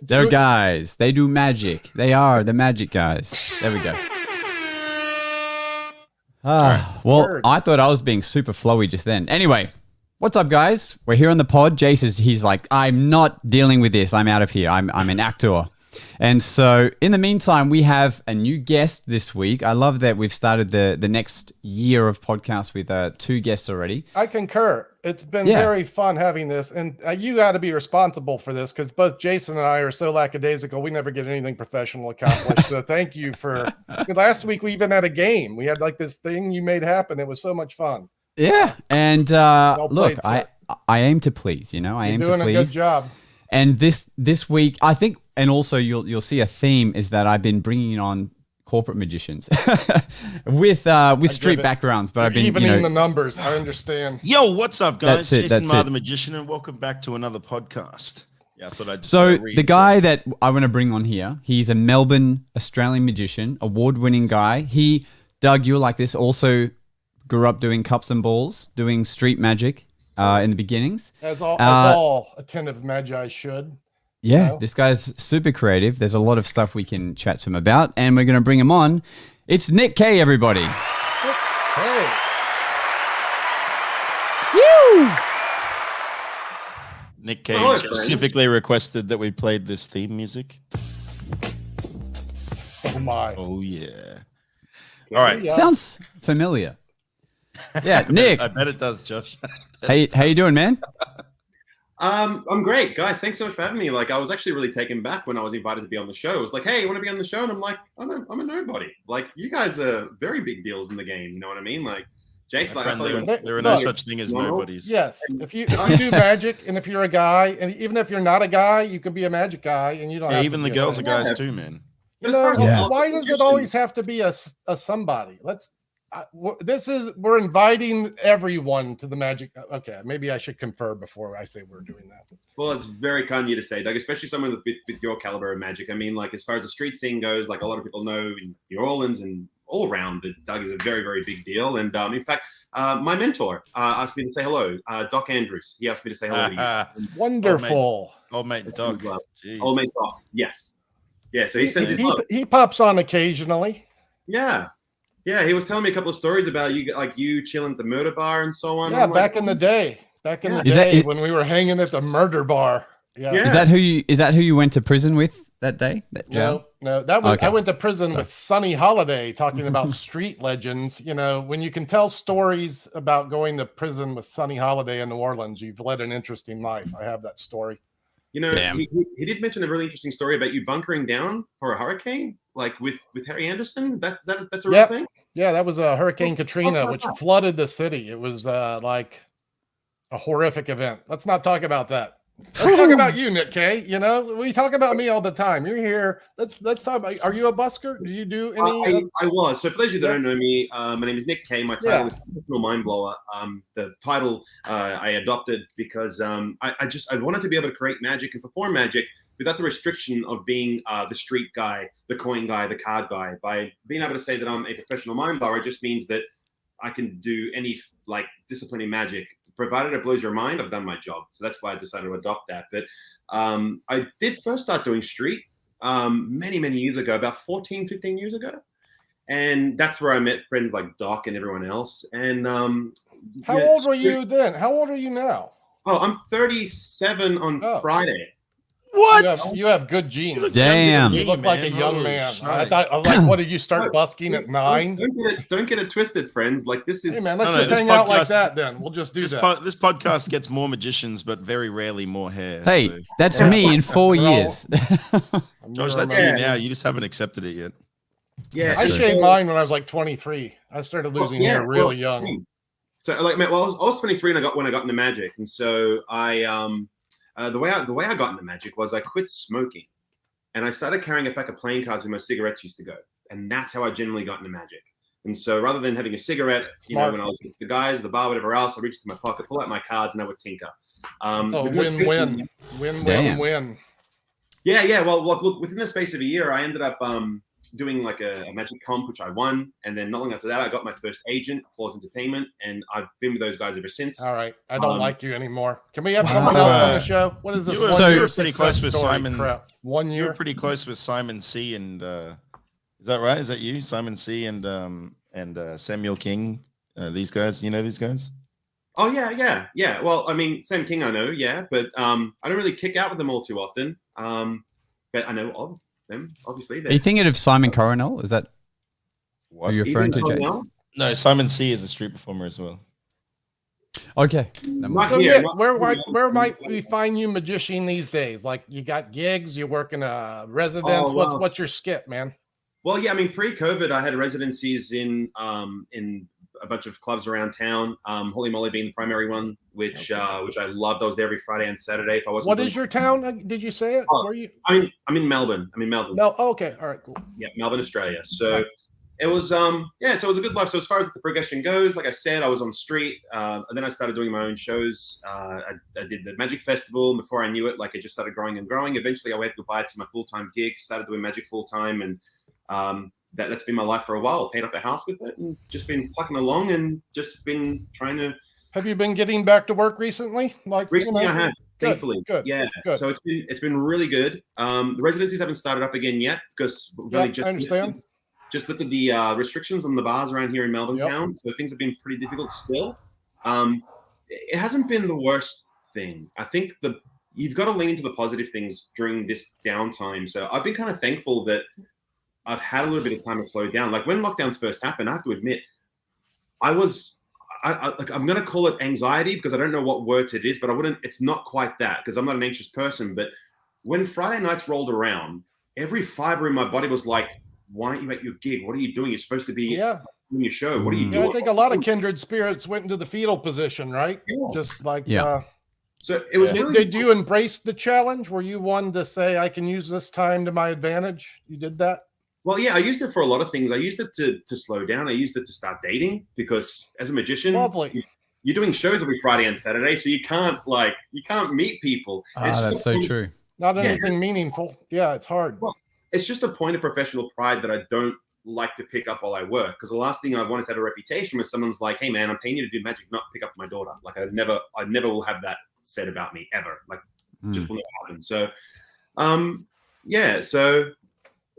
They're guys. They do magic. They are the magic guys. There we go. Well, I thought I was being super flowy just then. Anyway, what's up, guys? We're here on the pod. Jace he's like, I'm not dealing with this. I'm out of here. I'm an actor. And so in the meantime, we have a new guest this week. I love that we've started the next year of podcasts with 2 guests already. I concur. It's been very fun having this. And you got to be responsible for this because both Jason and I are so lackadaisical. We never get anything professional accomplished. So thank you for last week. We even had a game. We had like this thing you made happen. It was so much fun. Yeah. And look, I aim to please, you know, I aim to please. Doing a good job. And this week, I think, and also you'll see a theme is that I've been bringing on corporate magicians with street backgrounds, but I've been evening the numbers. I understand. Yo, what's up, guys? Jason Ma, the magician, and welcome back to another podcast. Yeah, I thought I'd just the guy that I want to bring on here, he's a Melbourne Australian magician, award-winning guy. He, Doug, you're like this, also grew up doing cups and balls, doing street magic in the beginnings. As all attentive magi should. Yeah, you know? This guy's super creative. There's a lot of stuff we can chat to him about, and we're going to bring him on. It's Nick K, everybody. Hey. Woo! Nick K specifically requested that we played this theme music. Oh, my. Oh, yeah. All right. Sounds familiar. Yeah, Nick. I bet it does, Josh. How you doing, man? I'm great, guys. Thanks so much for having me. Like, I was actually really taken back when I was invited to be on the show. It was like, hey, you want to be on the show? And I'm like, I'm a nobody. Like, you guys are very big deals in the game. You know what I mean? Like, Jake's like, there are no such thing as nobodies. Yes, if you do magic, and if you're a guy, and even if you're not a guy, you can be a magic guy, and you don't. Yeah, even the girls are guys too, man. You know, why does it always have to be a somebody? We're inviting everyone to the magic. Okay, maybe I should confer before I say we're doing that. Well, it's very kind of you to say, Doug, especially someone with your caliber of magic. I mean, like, as far as the street scene goes, like a lot of people know in New Orleans and all around that Doug is a very, very big deal. And in fact, my mentor asked me to say hello, Doc Andrews. He asked me to say hello to you. Wonderful. Old mate Doc. Old mate Doc, yes. Yeah, so he sends his love. He pops on occasionally. Yeah. Yeah, he was telling me a couple of stories about you chilling at the murder bar and so on. Yeah, back in the day. When we were hanging at the murder bar. Yeah. Is that who you went to prison with that day? No, that was I went to prison with Sonny Holiday talking about street legends. You know, when you can tell stories about going to prison with Sonny Holiday in New Orleans, you've led an interesting life. I have that story. You know, he did mention a really interesting story about you bunkering down for a hurricane, like with Harry Anderson. That's a real thing? Yeah, that was Hurricane Katrina, which flooded the city. It was like a horrific event. Let's not talk about that. Let's talk about you, Nick K. You know, we talk about me all the time. You're here. Let's talk about. Are you a busker? Do you do any? I was. So for those of you that don't know me, my name is Nick K. My title is Professional Mind Blower. The title I adopted because I wanted to be able to create magic and perform magic without the restriction of being the street guy, the coin guy, the card guy. By being able to say that I'm a professional mind blower, it just means that I can do any discipline in magic. Provided it blows your mind, I've done my job. So that's why I decided to adopt that. But I did first start doing street many, many years ago, about 14, 15 years ago. And that's where I met friends like Doc and everyone else. And how old were you then? How old are you now? Oh, I'm 37 on Friday. What? You have good genes. Damn. You look like a young man. I was like, what did you start busking at 9? Don't get it twisted, friends. Like, this is. Hey man, let's just hang out like that. Then we'll just do that. This podcast gets more magicians, but very rarely more hair. Hey, that's me in 4 years. Josh, that's you now. You just haven't accepted it yet. Yeah, I shaved mine when I was like 23. I started losing hair really young. So, I was 23 when I got into magic, and so the way I got into magic was I quit smoking, and I started carrying a pack of playing cards where my cigarettes used to go, and that's how I generally got into magic. And so rather than having a cigarette, when I was with the guys, the bar, whatever else, I reached into my pocket, pull out my cards, and I would tinker. So win-win. Yeah. Well, look, within the space of a year, I ended up doing like a magic comp, which I won. And then not long after that, I got my first agent, Applause Entertainment. And I've been with those guys ever since. All right. I don't like you anymore. Can we have someone else on the show? What is this? You were pretty close with Simon. Crap. 1 year? You were pretty close with Simon C. And is that right? Is that you? Simon C. and Samuel King? These guys? You know these guys? Oh, yeah. Well, I mean, Sam King, I know, yeah. But I don't really kick out with them all too often. But I know of them, obviously. Are you thinking of Simon Coronel? Is that what you're referring to, Jace? No, Simon C. is a street performer as well. Okay. So, yeah, where might we find you magician these days? Like, you got gigs, you're working a residence. What's your skit, man? Well, yeah, I mean, pre-COVID, I had residencies in a bunch of clubs around town. Holy Moly being the primary one, which I loved. I was there every Friday and Saturday. If I wasn't. What is your town? Did you say it? Where you? I'm in Melbourne. No. Oh, okay. All right. Cool. Yeah, Melbourne, Australia. So it was so it was a good life. So as far as the progression goes, like I said, I was on street, and then I started doing my own shows. I did the Magic Festival. Before I knew it, like it just started growing and growing. Eventually, I went goodbye to my full-time gig. Started doing magic full-time, and that's been my life for a while. Paid off a house with it and just been plucking along and just been trying to. Have you been getting back to work recently? Recently I have, thankfully. Good. Yeah. Good. So it's been really good. The residencies haven't started up again yet because I understand. Just look at the restrictions on the bars around here in Melbourne town. So things have been pretty difficult still. It hasn't been the worst thing. I think you've got to lean into the positive ththings during this downtime. So I've been kind of thankful that I've had a little bit of time to slow down. Like when lockdowns first happened, I have to admit, I'm going to call it anxiety because I don't know what words it is, but it's not quite that because I'm not an anxious person. But when Friday nights rolled around, every fiber in my body was like, why aren't you at your gig? What are you doing? You're supposed to be doing your show. What are you doing? I think a lot of kindred spirits went into the fetal position, right? Yeah. Just like, so it was. Did you embrace the challenge? Were you one to say, I can use this time to my advantage? You did that? Well, yeah, I used it for a lot of things. I used it to slow down. I used it to start dating because as a magician, you're doing shows every Friday and Saturday, so you can't meet people. That's so true. Not anything meaningful. Yeah, it's hard. Well, it's just a point of professional pride that I don't like to pick up while I work because the last thing I want is to have a reputation where someone's like, "Hey, man, I'm paying you to do magic, not pick up my daughter." Like I never will have that said about me ever. Like just will not happen. So, so.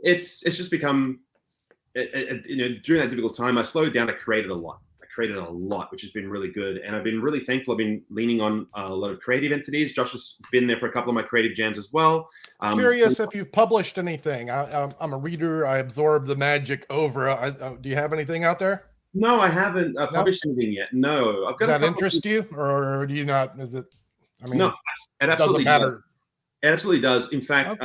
It's just become, during that difficult time, I slowed down. I created a lot, which has been really good. And I've been really thankful. I've been leaning on a lot of creative entities. Josh has been there for a couple of my creative jams as well. Curious if you've published anything. I'm a reader. I absorb the magic over. Do you have anything out there? No, I haven't published anything yet. No. Does that interest you or do you not? Is it? I mean, no, it absolutely does. It absolutely does. In fact,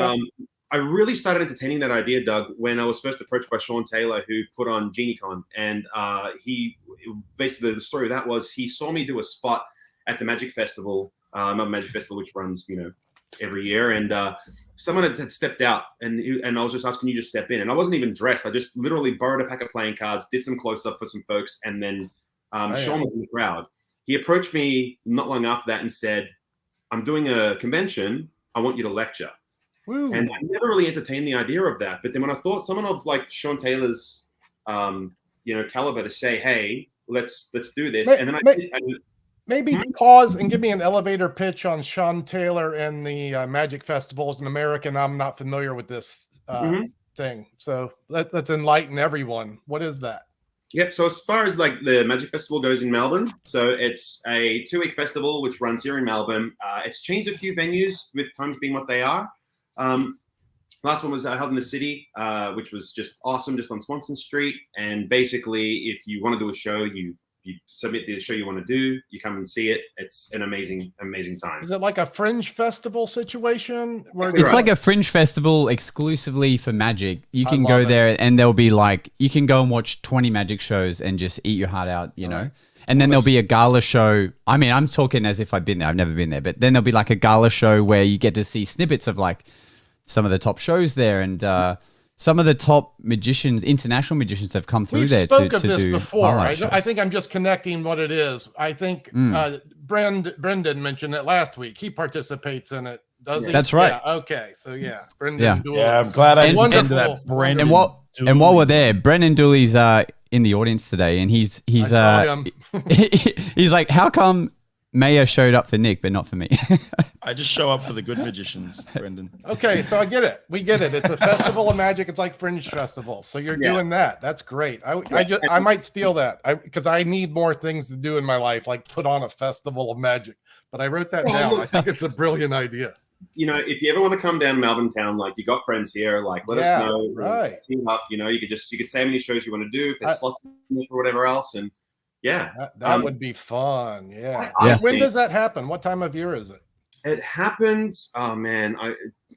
I really started entertaining that idea, Doug, when I was first approached by Sean Taylor, who put on GenieCon. And he basically, the story of that was he saw me do a spot at the Magic Festival, which runs, every year. And someone had stepped out and I was just asked, can you just step in? And I wasn't even dressed. I just literally borrowed a pack of playing cards, did some close up for some folks. And then Sean was in the crowd. He approached me not long after that and said, I'm doing a convention. I want you to lecture. Woo. And I never really entertained the idea of that. But then when I thought someone of like Sean Taylor's, caliber to say, hey, let's do this. And then maybe pause and give me an elevator pitch on Sean Taylor and the Magic Festivals in America. And I'm not familiar with this thing. So let's enlighten everyone. What is that? Yep. So as far as like the Magic Festival goes in Melbourne, so it's a 2-week festival, which runs here in Melbourne. It's changed a few venues with times being what they are. Last one was held in the city, which was just awesome, just on Swanson Street. And basically, if you want to do a show, you submit the show you want to do, you come and see it. It's an amazing time. Is it like a fringe festival situation? It's like a fringe festival exclusively for magic. You can go there and there'll be like, you can go and watch 20 magic shows and just eat your heart out, you know? And then there'll be a gala show. I mean, I'm talking as if I've been there. I've never been there. But then there'll be like a gala show where you get to see snippets of like some of the top shows there. And some of the top magicians, international magicians have come through there to do before. I think I'm just connecting what it is. I think Brendan mentioned it last week. He participates in it. Does he? That's right. Yeah, okay. So yeah, Brendan. Yeah, I'm glad I didn't get into that. Brendan. And while we're there, Brendan Dooley's in the audience today, and he's I saw him. he's like, how come Maya showed up for Nick but not for me? I just show up for the good magicians, Brendan. Okay, so I get it. We get it. It's a festival of magic. It's like Fringe Festival. So you're doing that. That's great. I might steal that because I need more things to do in my life, like put on a festival of magic. But I wrote that down. I think it's a brilliant idea. You know, if you ever want to come down Melbourne town, like you got friends here, like let us know. Right. Team up. You know, you could say how many shows you want to do, if there's slots or whatever else, and that would be fun. Yeah. When does that happen? What time of year is it? It happens. Oh man,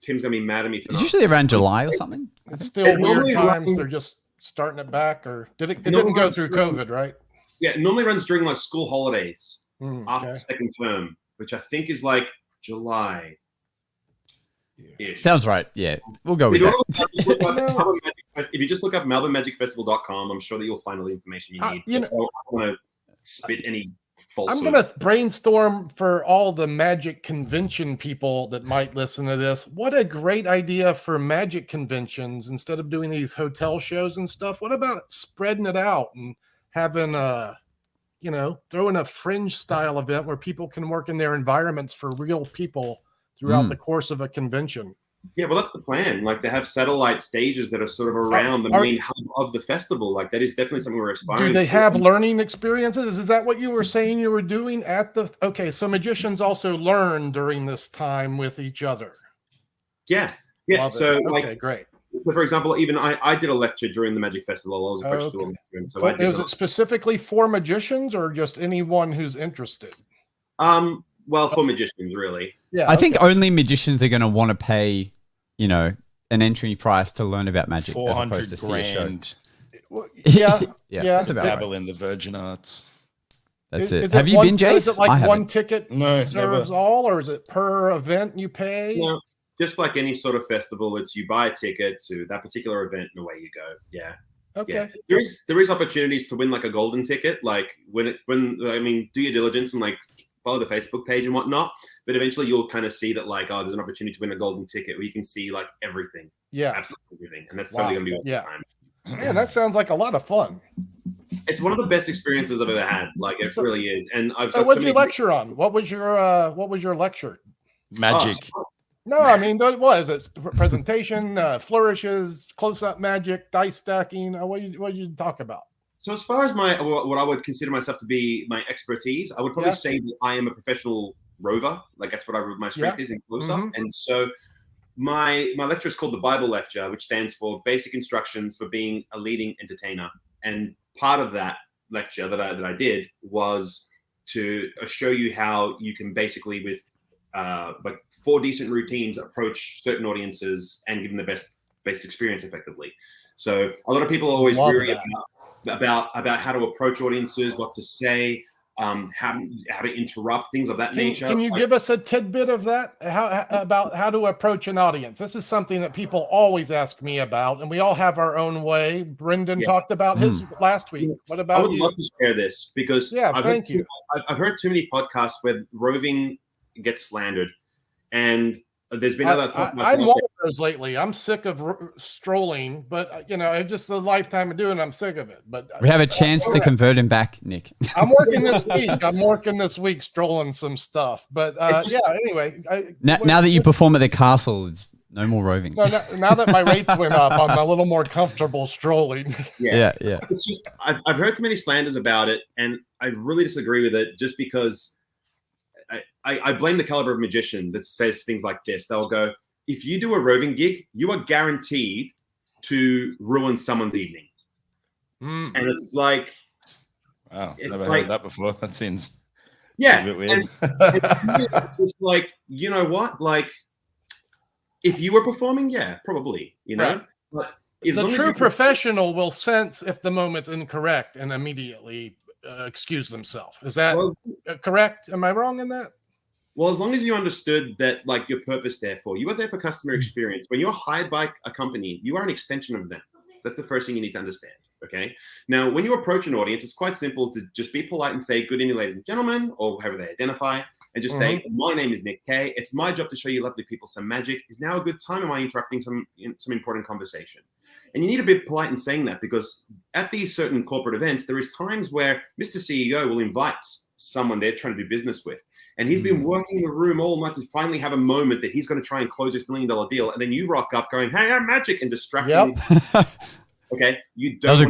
Tim's gonna be mad at me for It's usually around July or something. It's still weird times. They're just starting it back, or it didn't go through COVID, right? Yeah, it normally runs during like school holidays after Okay. second term, which I think is like July. Sounds right. Yeah, we'll go with that. If you just look up melbournemagicfestival.com, I'm sure that you'll find all the information you need. You know, I don't want to spit any falsehoods. I'm going to brainstorm for all the magic convention people that might listen to this. What a great idea for magic conventions instead of doing these hotel shows and stuff. What about spreading it out and having throwing a fringe style event where people can work in their environments for real people throughout the course of a convention? Yeah, well, that's the plan. Like to have satellite stages that are sort of around the main hub of the festival. Like that is definitely something we're aspiring to. Do they have learning experiences? Is that what you were saying you were doing at the? Okay, so magicians also learn during this time with each other. Yeah. So great. So for example, even I did a lecture during the Magic Festival. I was approached to a lecture, and so is it specifically for magicians or just anyone who's interested? Well, for magicians, really. Yeah, I think only magicians are going to want to pay, an entry price to learn about magic. 400 grand. Yeah. That's about Dabble right. in the virgin arts. That's it. Have you been, Jace? Is it like one ticket serves never. all, or is it per event you pay? No, just like any sort of festival, it's you buy a ticket to that particular event and away you go. Yeah. Okay. Yeah. There is opportunities to win like a golden ticket, like do your diligence and like follow the Facebook page and whatnot. But eventually you'll kind of see that like, there's an opportunity to win a golden ticket where you can see like everything. Yeah. Absolutely everything. And that's totally going to be worth the time. Man, that sounds like a lot of fun. It's one of the best experiences I've ever had. Like it really is. And what'd you lecture on? What was your lecture? Magic. No, I mean, what is it? Presentation, flourishes, close-up magic, dice stacking. What did you talk about? So as far as what I would consider myself to be my expertise, I would probably say that I am a professional rover. Like that's what my strength is in close-up. And so my lecture is called the Bible Lecture, which stands for Basic Instructions for Being a Leading Entertainer. And part of that lecture that I did was to show you how you can basically with like 4 decent routines approach certain audiences and give them the best experience effectively. So a lot of people are always worried about how to approach audiences, what to say, how to interrupt, things of that nature. Can you give us a tidbit of that? About how to approach an audience? This is something that people always ask me about, and we all have our own way. Brendan talked about his last week. What about you? I would love to share this because I've heard too many podcasts where roving gets slandered, and there's been other podcasts. I'm one of those lately. I'm sick of strolling, but it's just the lifetime of doing it. I'm sick of it. But we have a chance to convert him back, Nick. I'm working this week. Strolling some stuff, but anyway. Now that you perform at the castle, it's no more roving. No, now that my rates went up, I'm a little more comfortable strolling. Yeah. It's just I've heard too many slanders about it, and I really disagree with it. Just because I blame the caliber of magician that says things like this. They'll go, if you do a roving gig, you are guaranteed to ruin someone's evening. And it's like, wow, never heard that before. That seems a bit weird. It's just like, you know what? Like, if you were performing, probably, Right. But the true professional will sense if the moment's incorrect and immediately excuse themselves. Is that correct? Am I wrong in that? Well, as long as you understood that, like, your purpose, therefore, you are there for customer experience. When you're hired by a company, you are an extension of them. So that's the first thing you need to understand. Okay. Now, when you approach an audience, it's quite simple to just be polite and say, good evening, ladies and gentlemen, or however they identify, and just say, my name is Nick K. It's my job to show you lovely people some magic. Is now a good time? Am I interrupting some important conversation? And you need to be polite in saying that, because at these certain corporate events, there is times where Mr. CEO will invite someone they're trying to do business with. And he's been working the room all night to finally have a moment that he's going to try and close this $1 million deal. And then you rock up going, hey, I'm magic, and distracting. Okay. You don't that was a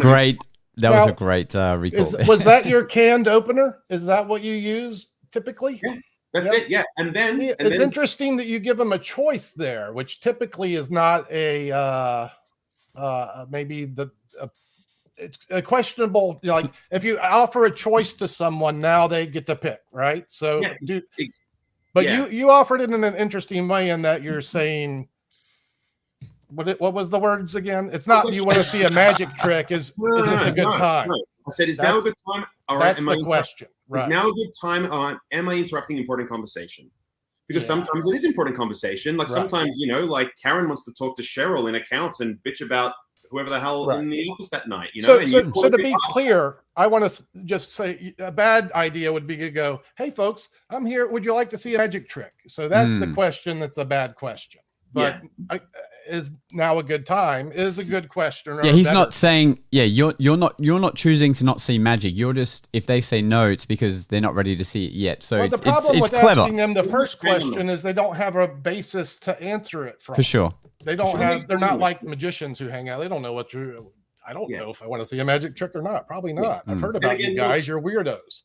great recall. Was that your canned opener? Is that what you use typically? Yeah, that's it. Yeah. And then it's interesting that you give them a choice there, which typically is not a it's a questionable, like if you offer a choice to someone, now they get to pick, right? So you offered it in an interesting way in that you're saying, what was the words again? It's not, do you want to see a magic trick? Is this a good time? No. I said, is now a good time? All right. That's the question. Right. Is now a good time? Am I interrupting important conversation? Because sometimes it is important conversation. Like sometimes, like Karen wants to talk to Cheryl in accounts and bitch about whoever the hell in the office that night. So to be clear, I want to just say a bad idea would be to go, hey folks, I'm here. Would you like to see a magic trick? So that's the question. That's a bad question. But is now a good time is a good question. Yeah, he's not saying, you're not choosing to not see magic. You're just, if they say no, it's because they're not ready to see it yet. So the problem with clever. Asking them the first question is they don't have a basis to answer it from. For sure. They don't have, they're not like magicians who hang out. They don't know what I don't know if I want to see a magic trick or not. Probably not. I've heard about you guys. You're weirdos.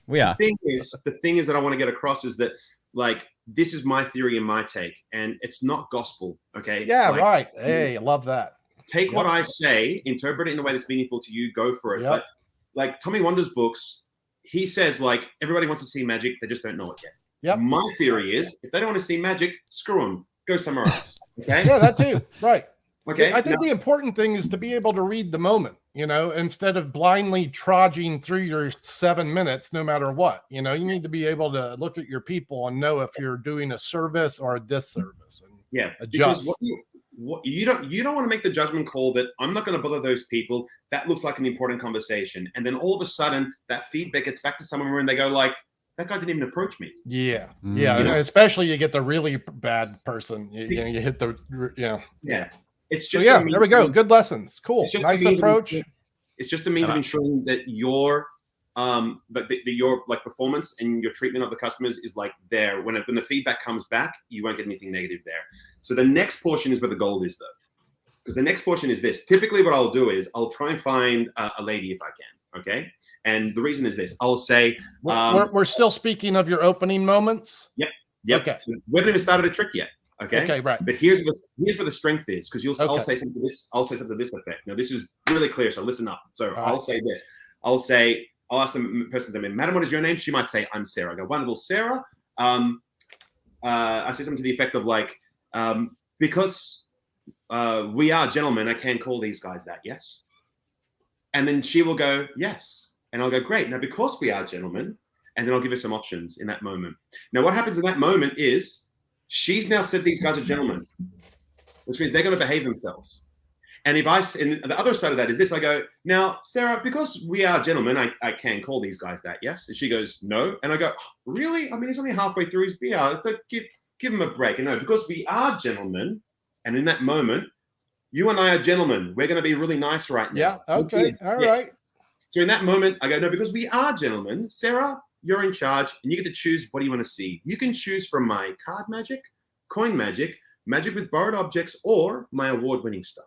We are. The thing is that I want to get across is that, like, this is my theory and my take, and it's not gospel. Okay. Yeah. Right. Hey, I love that. Take what I say, interpret it in a way that's meaningful to you, go for it. But like Tommy Wonder's books, he says, like, everybody wants to see magic. They just don't know it yet. Yep. My theory is, if they don't want to see magic, screw them. Go somewhere else. Okay. Yeah, that too. Right. Okay. I think the important thing is to be able to read the moment, instead of blindly trudging through your 7 minutes, no matter what. You need to be able to look at your people and know if you're doing a service or a disservice, and adjust. What you don't want to make the judgment call that I'm not going to bother those people. That looks like an important conversation, and then all of a sudden that feedback gets back to someone and they go like, that guy didn't even approach me. Yeah. Especially you get the really bad person. You hit the Yeah. It's just there we go. Good lessons. Cool. Nice approach. It's just a means of ensuring that your your like performance and your treatment of the customers is like there. When the feedback comes back, you won't get anything negative there. So the next portion is where the gold is, though, because the next portion is this. Typically, what I'll do is I'll try and find a lady if I can. Okay. And the reason is this. I'll say we're still speaking of your opening moments. Yep. Okay. So we haven't even started a trick yet. Okay, right. But here's where the strength is, because I'll say something to this. I'll say something to this effect. Now this is really clear, so listen up. So I'll say this. I'll ask the person's name, Madam, what is your name? She might say, I'm Sarah. I go, wonderful, Sarah. I say something to the effect of like, because we are gentlemen, I can call these guys that, yes? And then she will go, yes. And I'll go, great. Now, because we are gentlemen, and then I'll give her some options in that moment. Now, what happens in that moment is she's now said these guys are gentlemen, which means they're going to behave themselves. And and the other side of that is this, I go, now, Sarah, because we are gentlemen, I can call these guys that, yes? And she goes, no. And I go, oh, really? I mean, he's only halfway through his beer. Give him a break. And no, because we are gentlemen, and in that moment, you and I are gentlemen. We're going to be really nice right now. Yeah, okay, all right. So in that moment, I go, no, because we are gentlemen, Sarah, you're in charge, and you get to choose what do you want to see. You can choose from my card magic, coin magic, magic with borrowed objects, or my award-winning stuff.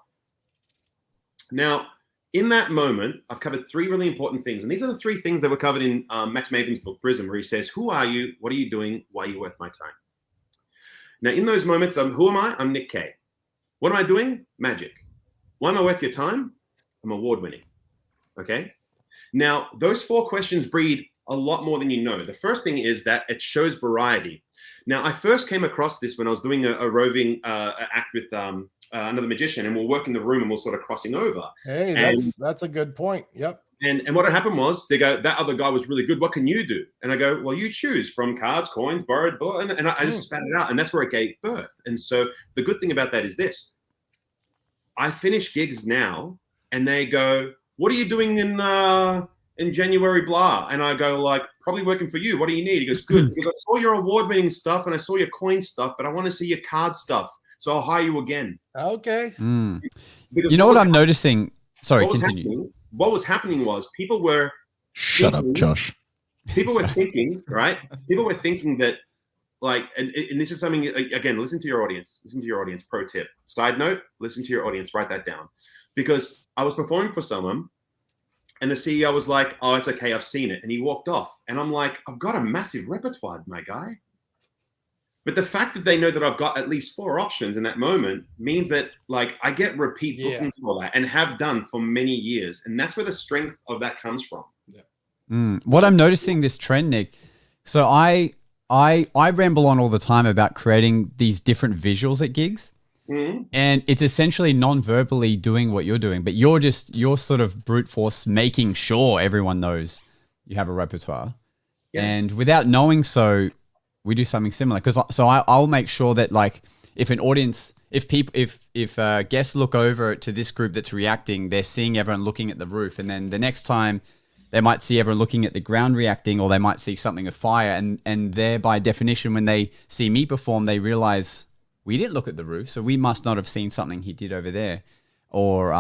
Now, in that moment, I've covered 3 really important things. And these are the 3 things that were covered in Max Maven's book, Prism, where he says, who are you? What are you doing? Why are you worth my time? Now, in those moments, who am I? I'm Nick K. What am I doing? Magic. Why am I worth your time? I'm award-winning. Okay? Now, those 4 questions breed a lot more than you know. The first thing is that it shows variety. Now, I first came across this when I was doing a roving act with another magician, and we'll work in the room and we're sort of crossing over. Hey, that's a good point. Yep. And what had happened was they go, that other guy was really good. What can you do? And I go, well, you choose from cards, coins, borrowed, and I just spat it out, and that's where it gave birth. And so the good thing about that is this: I finish gigs now, and they go, what are you doing in January, blah? And I go like, probably working for you. What do you need? He goes, good, because I saw your award-winning stuff and I saw your coin stuff, but I want to see your card stuff. So I'll hire you again. Okay. You know what I'm noticing? Sorry, continue. What was happening was people were Shut up, Josh. People were thinking, right? People were thinking that, like, and this is something, again, listen to your audience. Listen to your audience. Pro tip. Side note, listen to your audience. Write that down. Because I was performing for someone and the CEO was like, oh, it's okay. I've seen it. And he walked off. And I'm like, I've got a massive repertoire, my guy. But the fact that they know that I've got at least 4 options in that moment means that, like, I get repeat bookings for that and have done for many years. And that's where the strength of that comes from. Yeah. What I'm noticing this trend, Nick. So I ramble on all the time about creating these different visuals at gigs. And it's essentially non-verbally doing what you're doing, but you're sort of brute force making sure everyone knows you have a repertoire. Yeah. And without knowing so, we do something similar. I'll make sure that, like, if an audience, if guests look over to this group that's reacting, they're seeing everyone looking at the roof, and then the next time they might see everyone looking at the ground reacting, or they might see something of fire, and there, by definition, when they see me perform, they realize we didn't look at the roof, so we must not have seen something he did over there, or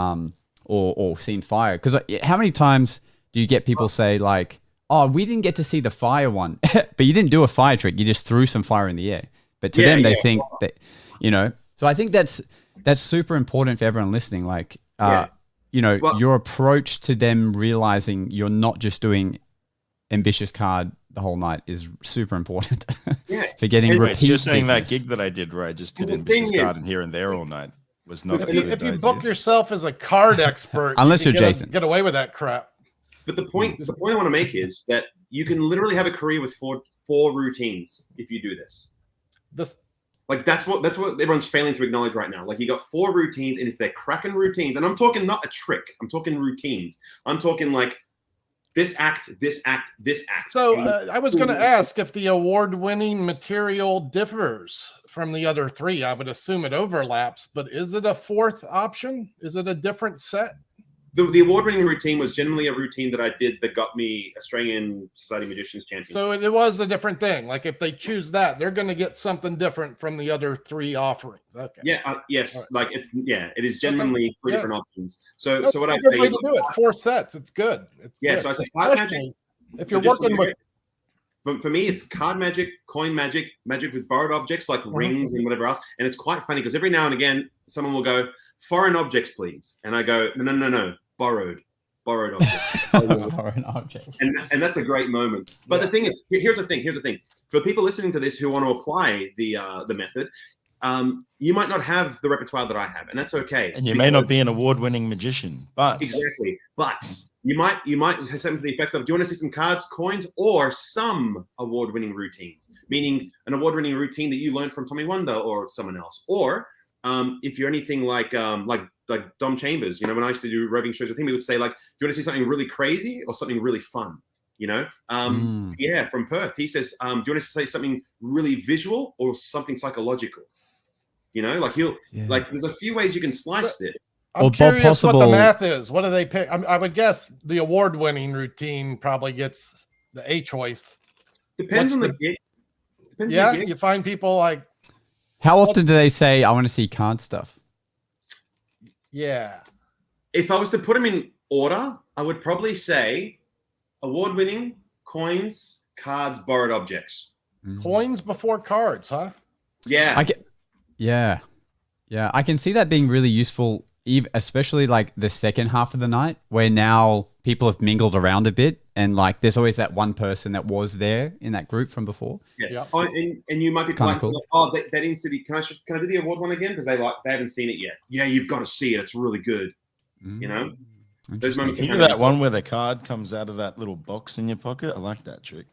seen fire. Because how many times do you get people say, like, oh, we didn't get to see the fire one, but you didn't do a fire trick. You just threw some fire in the air. But to them, they think that, you know. So I think that's super important for everyone listening. Like, your approach to them realizing you're not just doing ambitious card the whole night is super important for getting repeat. So you're saying business. That gig that I did where I just did ambitious card and here and there all night was not a good idea. If you book yourself as a card expert, unless you're Jason, get away with that crap. But the point I want to make is that you can literally have a career with four routines if you do this. That's what everyone's failing to acknowledge right now. Like, you got 4 routines, and if they're cracking routines, and I'm talking not a trick, I'm talking routines. I'm talking like this act, this act, this act. So I was going to ask if the award-winning material differs from the other 3. I would assume it overlaps, but is it a 4th option? Is it a different set? The award-winning routine was generally a routine that I did that got me Australian Society Magicians Championship. So it was a different thing. Like, if they choose that, they're going to get something different from the other 3 offerings. Okay. Yeah. Yes. Right. Like, it is genuinely 3 different options. So what I say is do it 4 sets. It's good. It's good. So I say card magic. If you're working with. For me, it's card magic, coin magic, magic with borrowed objects like rings and whatever else. And it's quite funny because every now and again, someone will go, foreign objects, please. And I go, no. Borrowed objects. Borrowed object. And that's a great moment. But the thing is, here's the thing. For people listening to this who want to apply the method, you might not have the repertoire that I have, and that's okay. And you may not be an award-winning magician, but exactly. But you might have something to the effect of, do you want to see some cards, coins, or some award-winning routines? Meaning an award-winning routine that you learned from Tommy Wonder or someone else, or if you're anything like Dom Chambers, when I used to do roving shows with him, he would say, like, do you want to see something really crazy or something really fun? From Perth, he says, do you want to say something really visual or something psychological? There's a few ways you can slice this. I'm curious what the math is. What do they pick? I would guess the award-winning routine probably gets the A choice. Depends on the gig. You find people like. How often do they say, I want to see card stuff? Yeah. If I was to put them in order, I would probably say award-winning, coins, cards, borrowed objects. Coins before cards, huh? Yeah. I can see that being really useful, especially like the second half of the night, where now people have mingled around a bit, and like there's always that one person that was there in that group from before. Yeah. Oh, and you might be like, cool. That in city. Can I do the award one again? Because they haven't seen it yet. Yeah, you've got to see it. It's really good. Those moments. Can you do that one where the card comes out of that little box in your pocket? I like that trick.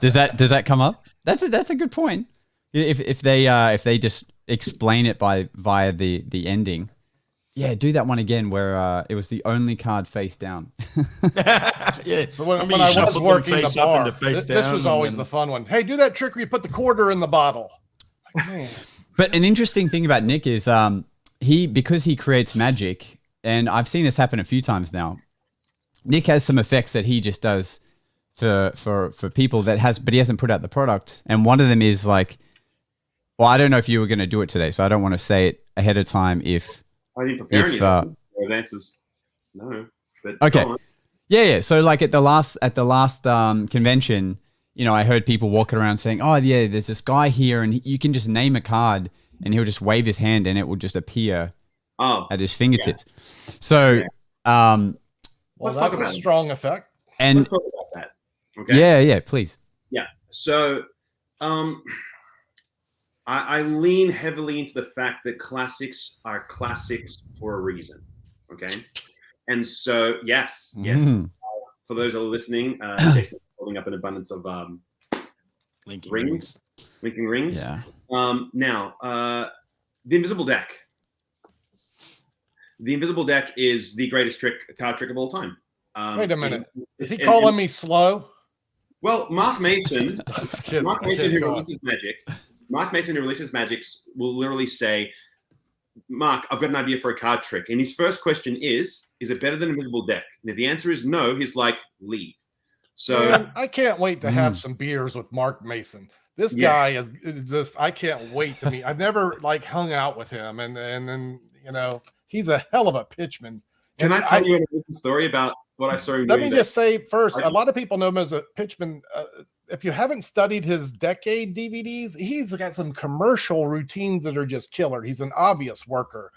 Does that come up? That's a good point. If they just explain it via the ending. Yeah, do that one again where it was the only card face down. Yeah, but when I was working the bar, this was always the fun one. Hey, do that trick where you put the quarter in the bottle. But an interesting thing about Nick is because he creates magic, and I've seen this happen a few times now. Nick has some effects that he just does for people but he hasn't put out the product. And one of them is like, well, I don't know if you were going to do it today, so I don't want to say it ahead of time. If I didn't prepare any. So the answer's no. But okay, yeah. So like at the last convention, you know, I heard people walking around saying, "Oh yeah, there's this guy here, and you can just name a card, and he'll just wave his hand, and it will just appear at his fingertips." Yeah. So, well, that's a strong effect. And let's talk about that. Okay. Yeah, please. Yeah. So, I lean heavily into the fact that classics are classics for a reason. Okay. And so, yes. For those that are listening, Jason's holding up an abundance of linking rings. Yeah. Now, the invisible deck. The invisible deck is the greatest card trick of all time. Wait a minute. Is he calling me slow? Well, Mark Mason, Mark Mason who releases Magics will literally say, Mark, I've got an idea for a card trick. And his first question is it better than invisible deck? And if the answer is no, he's like, leave. So man, I can't wait to have some beers with Mark Mason. This guy is just, I can't wait to meet. I've never like hung out with him. And then, you know, he's a hell of a pitchman. Can I tell you a story about what I saw him doing? Let me just say first, a lot of people know him as a pitchman. If you haven't studied his decade DVDs, he's got some commercial routines that are just killer. He's an obvious worker.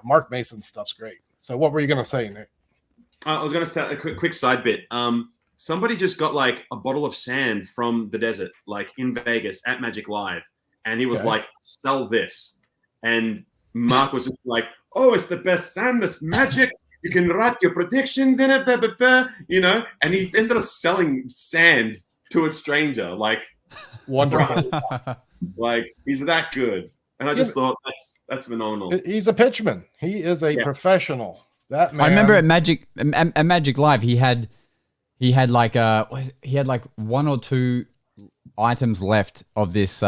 Mark Mason's stuff's great. So what were you going to say, Nick? I was going to start a quick side bit. Somebody just got like a bottle of sand from the desert, like in Vegas at Magic Live. And he was like, sell this. And Mark was just like, oh, it's the best sand, this magic. You can write your predictions in it, you know. And he ended up selling sand to a stranger, like wonderful. Like he's that good. And I just thought that's phenomenal. He's a pitchman. He is a professional. That man. I remember at Magic Live, he had like one or two items left of this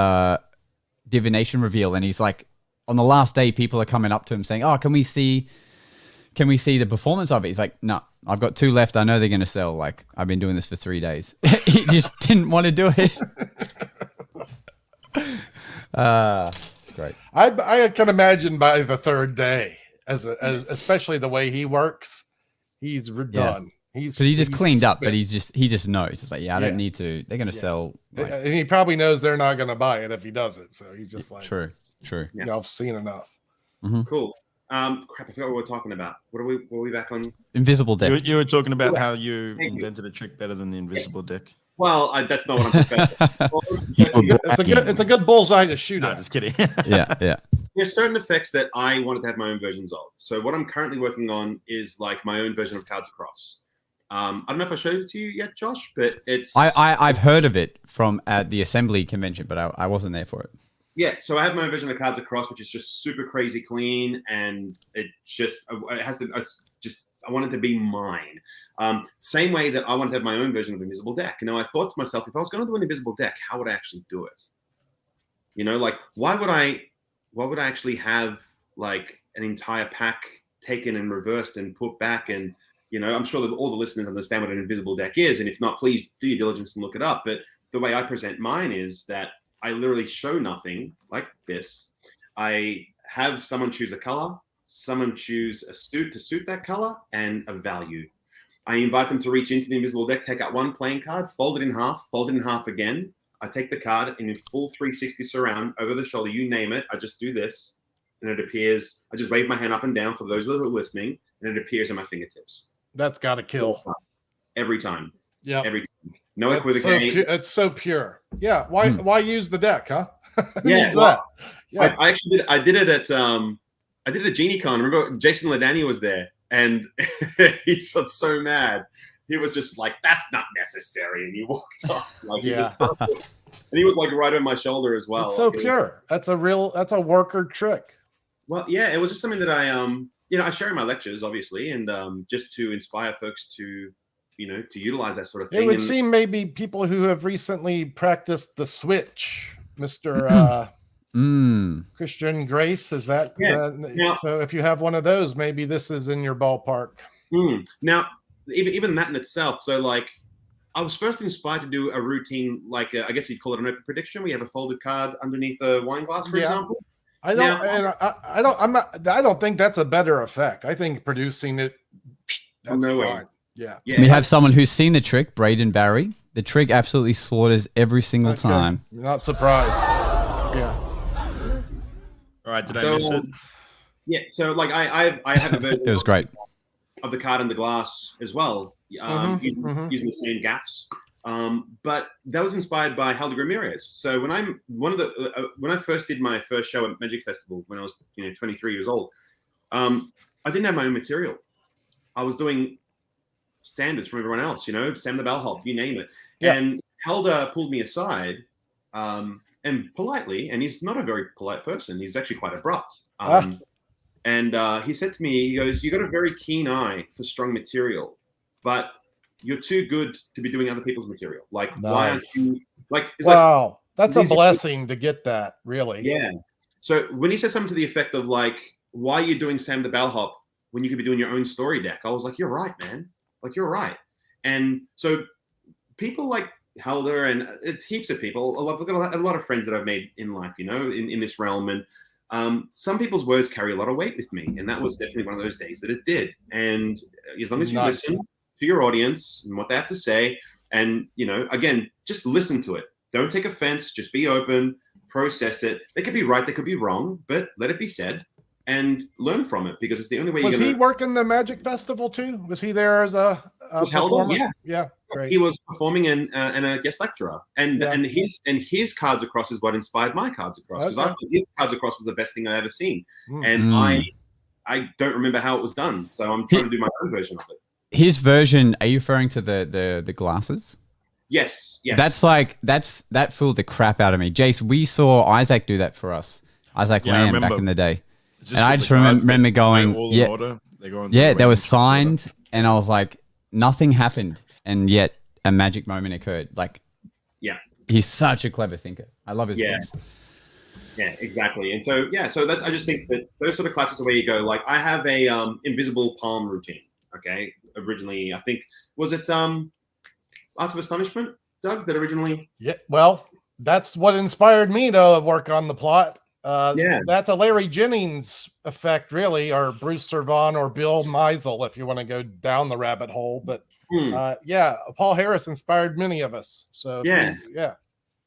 divination reveal, and he's like, on the last day, people are coming up to him saying, "Oh, can we see the performance of it?" He's like, "No, I've got 2 left. I know they're going to sell. Like, I've been doing this for 3 days." He just didn't want to do it. It's great. I can imagine by the 3rd day, as especially the way he works, he's done. He just cleaned up, but he just knows. It's like, I don't need to. They're going to sell. Like, and he probably knows they're not going to buy it if he does it. So he's just like, true. Yeah, I've seen enough. Mm-hmm. Cool. Crap, I forgot what we were talking about. Were we back on? Invisible deck. You were talking about how you invented a trick better than the invisible deck. Well, that's not what I'm perfecting. It's a good bullseye to shoot at. Just kidding. Yeah. There's certain effects that I wanted to have my own versions of. So what I'm currently working on is like my own version of Cards Across. I don't know if I showed it to you yet, Josh, but it's... I've heard of it from at the assembly convention, but I wasn't there for it. Yeah, so I have my own version of Cards Across, which is just super crazy clean, and I want it to be mine. Same way that I want to have my own version of Invisible Deck. You know, I thought to myself, if I was going to do an Invisible Deck, how would I actually do it? You know, like why would I actually have like an entire pack taken and reversed and put back? And you know, I'm sure that all the listeners understand what an Invisible Deck is, and if not, please do your diligence and look it up. But the way I present mine is that I literally show nothing like this. I have someone choose a color, someone choose a suit to suit that color, and a value. I invite them to reach into the invisible deck, take out one playing card, fold it in half again. I take the card and in full 360 surround over the shoulder, you name it. I just do this and it appears. I just wave my hand up and down for those that are listening, and it appears at my fingertips. That's got to kill. Every time. Yeah. Every time. No equivocation. It's so pure. Yeah. Why use the deck, huh? Yeah. I actually did. I did it at GenieCon. Remember, Jason Ladani was there, and he got so mad. He was just like, "That's not necessary," and he walked off. Like, and he was like right on my shoulder as well. It's so pure. That's a worker trick. Well, yeah, it was just something that I share in my lectures, obviously, and just to inspire folks to utilize that sort of thing. It would seem maybe people who have recently practiced the switch, Mr. Christian Grace, is that? So if you have one of those, maybe this is in your ballpark. Now, even that in itself. So like, I was first inspired to do a routine, like I guess you'd call it an open prediction. We have a folded card underneath a wine glass, for example. I don't think that's a better effect. I think producing it, that's fine. Yeah. We have someone who's seen the trick, Braden Barry. The trick absolutely slaughters every single time. Not surprised. Yeah. All right, did I miss it? Yeah, so like I have a version it was great of the card in the glass as well, using the same gaffs. But that was inspired by Helder Ramirez. So when when I first did my first show at Magic Festival when I was 23 years old, I didn't have my own material. I was doing standards from everyone else, Sam the Bellhop, you name it. Yeah. And Helder pulled me aside and politely, and he's not a very polite person. He's actually quite abrupt. And he said to me, he goes, "You got a very keen eye for strong material, but you're too good to be doing other people's material. Like, why aren't you like?" Wow, that's a blessing to get that, really. Yeah. So when he said something to the effect of like, "Why are you doing Sam the Bellhop when you could be doing your own story deck?" I was like, "You're right, man. Like, you're right." And so people like Helder and it's heaps of people. I've got a lot of friends that I've made in life, in this realm, and some people's words carry a lot of weight with me, and that was definitely one of those days that it did. And as long as you listen to your audience and what they have to say, and again, just listen to it. Don't take offense. Just be open. Process it. They could be right. They could be wrong, but let it be said and learn from it, because it's the only way. Was he working the Magic Festival too? Was he there as a performer? Yeah, great. He was performing and a guest lecturer, and his cards across is what inspired my cards across, because I thought his cards across was the best thing I ever seen, and I don't remember how it was done, so I'm trying to do my own version of it. His version, are you referring to the glasses? Yes. That fooled the crap out of me. Jace, we saw Isaac do that for us. Isaac Lamb back in the day. And I just remember going, they were signed, and I was like, nothing happened, and yet a magic moment occurred. Like, he's such a clever thinker. I love his books. Yeah, exactly. And so that's, I just think that those sort of classes are where you go. Like, I have a invisible palm routine. Okay, originally I think was it Arts of Astonishment, Doug, that originally. Yeah, well, that's what inspired me to work on the plot. That's a Larry Jennings effect, really, or Bruce Servan or Bill Meisel, if you want to go down the rabbit hole. But Paul Harris inspired many of us. So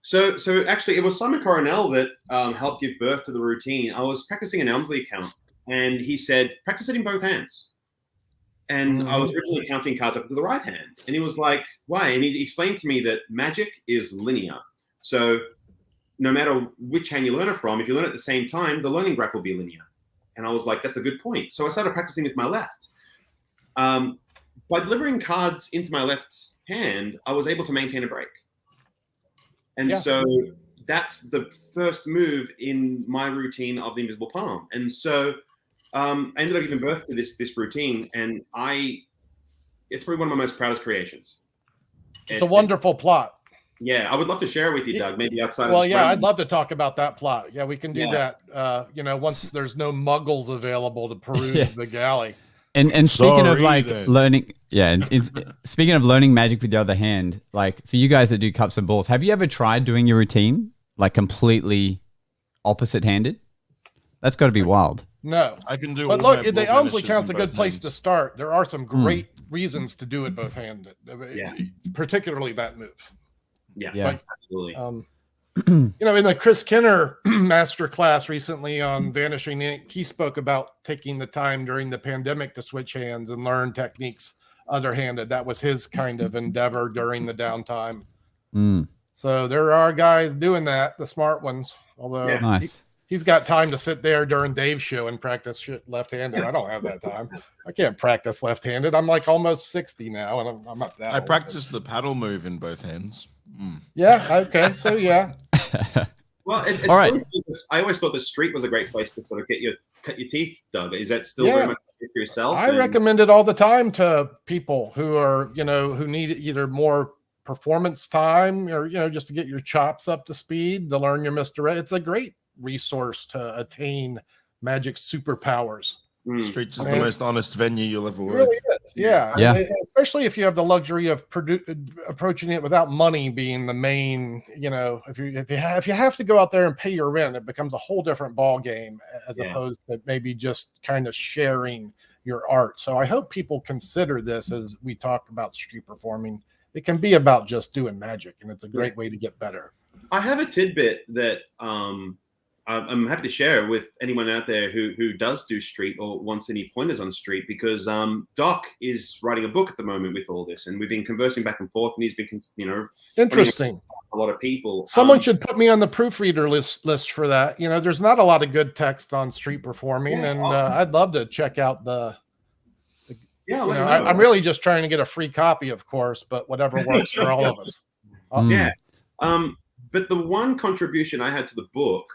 So actually, it was Simon Coronel that helped give birth to the routine. I was practicing an Elmsley account, and he said, "Practice it in both hands." And I was originally counting cards up to the right hand, and he was like, "Why?" And he explained to me that magic is linear. So no matter which hand you learn it from, if you learn it at the same time, the learning graph will be linear. And I was like, that's a good point. So I started practicing with my left. By delivering cards into my left hand, I was able to maintain a break. And so that's the first move in my routine of the invisible palm. And so I ended up giving birth to this routine, and it's probably one of my most proudest creations. It's a wonderful plot. Yeah, I would love to share it with you, Doug, maybe outside of this room. I'd love to talk about that plot. Yeah, we can do that, once there's no muggles available to peruse the galley. And speaking of like learning, speaking of learning magic with the other hand, like for you guys that do cups and balls, have you ever tried doing your routine like completely opposite handed? That's got to be wild. No, I can do. But look, the Elmsley count's a good place to start. There are some great reasons to do it both handed. Particularly that move. Yeah, absolutely. In the Chris Kenner masterclass recently on Vanishing Ink, he spoke about taking the time during the pandemic to switch hands and learn techniques other-handed. That was his kind of endeavor during the downtime. So there are guys doing that, the smart ones. Although he's got time to sit there during Dave's show and practice shit left-handed. I don't have that time. I can't practice left-handed. I'm like almost 60 now, and I'm not that. I practice the paddle move in both hands. Yeah. Okay. So Well, it's all right. I always thought the street was a great place to sort of cut your teeth, Doug. Is that still very much for yourself? I recommend it all the time to people who are, who need either more performance time or, just to get your chops up to speed, to learn your misdirect. It's a great resource to attain magic superpowers. Streets is the most honest venue you'll ever work. It really Yeah. Especially if you have the luxury of approaching it without money being the main. If you have to go out there and pay your rent, it becomes a whole different ball game as opposed to maybe just kind of sharing your art. So I hope people consider this as we talk about street performing. It can be about just doing magic, and it's a great way to get better. I have a tidbit that I'm happy to share with anyone out there who does do street or wants any pointers on street, because Doc is writing a book at the moment with all this, and we've been conversing back and forth, and he's been, interesting. A lot of people. Someone should put me on the proofreader list for that. There's not a lot of good text on street performing, and I'd love to check out the. I'm really just trying to get a free copy, of course, but whatever works for all of us. Yeah. But the one contribution I had to the book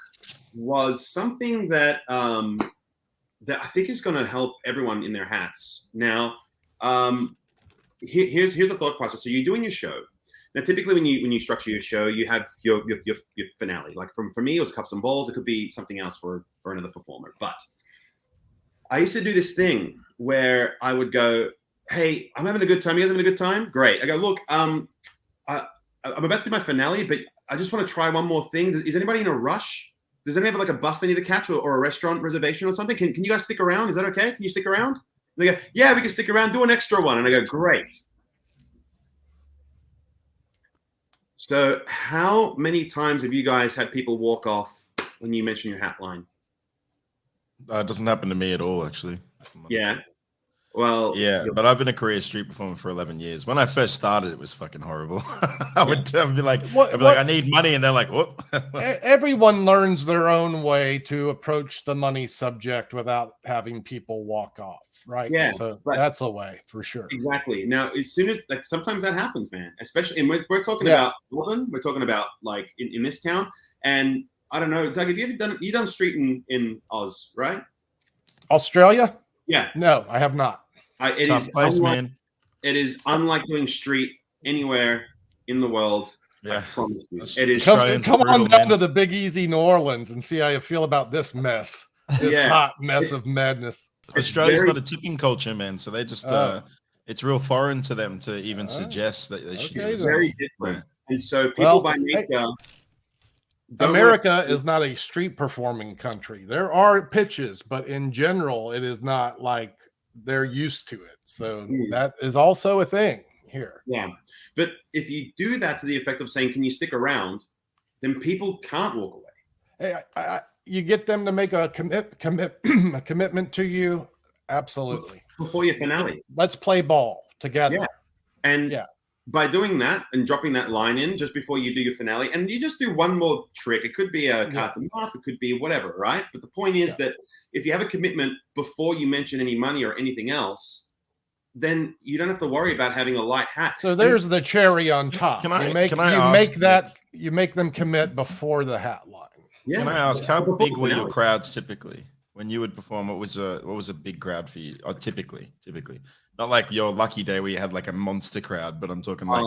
was something that that I think is going to help everyone in their hats. Now, here's the thought process. So you're doing your show. Now, typically when you structure your show, you have your finale. Like for me, it was Cups and Balls. It could be something else for another performer. But I used to do this thing where I would go, "Hey, I'm having a good time. You guys having a good time? Great." I go, "Look, I'm about to do my finale, but I just want to try one more thing. Is anybody in a rush? Does anyone have like a bus they need to catch or a restaurant reservation or something? Can you guys stick around? Is that okay? Can you stick around?" And they go, "Yeah, we can stick around. Do an extra one." And I go, "Great." So how many times have you guys had people walk off when you mention your hat line? It doesn't happen to me at all, actually. Yeah. Well, yeah, but I've been a career street performer for 11 years. When I first started, it was fucking horrible. I would be like, I need money, and they're like, "What?" Everyone learns their own way to approach the money subject without having people walk off, right? Yeah, so that's a way for sure. Exactly. Now, as soon as sometimes that happens, man. Especially, and we're talking about Melbourne. We're talking about like in this town, and I don't know, Doug. Have you ever done street in Oz, right? Australia? Yeah. No, I have not. It is unlike doing street anywhere in the world. Yeah, I promise you. It is. Come on down to the Big Easy, New Orleans, and see how you feel about this mess. This hot mess of madness. Australia's not a tipping culture, man. So they just it's real foreign to them to even suggest that they should. It's very different, and so people by nature. America is not a street performing country. There are pitches, but in general, it is not like they're used to it. So that is also a thing here. Yeah. But if you do that to the effect of saying, "Can you stick around?" then people can't walk away. Hey, you get them to make a commitment to you. Absolutely. Before your finale. Let's play ball together. Yeah. And by doing that and dropping that line in just before you do your finale, and you just do one more trick. It could be a carte de mouth, it could be whatever, right? But the point is that if you have a commitment before you mention any money or anything else, then you don't have to worry about having a light hat. So there's the cherry on top. You make them commit before the hat line. Yeah. Can I ask, how big were your crowds typically when you would perform? What was a big crowd for you? Typically. Not like your lucky day where you had like a monster crowd, but I'm talking like.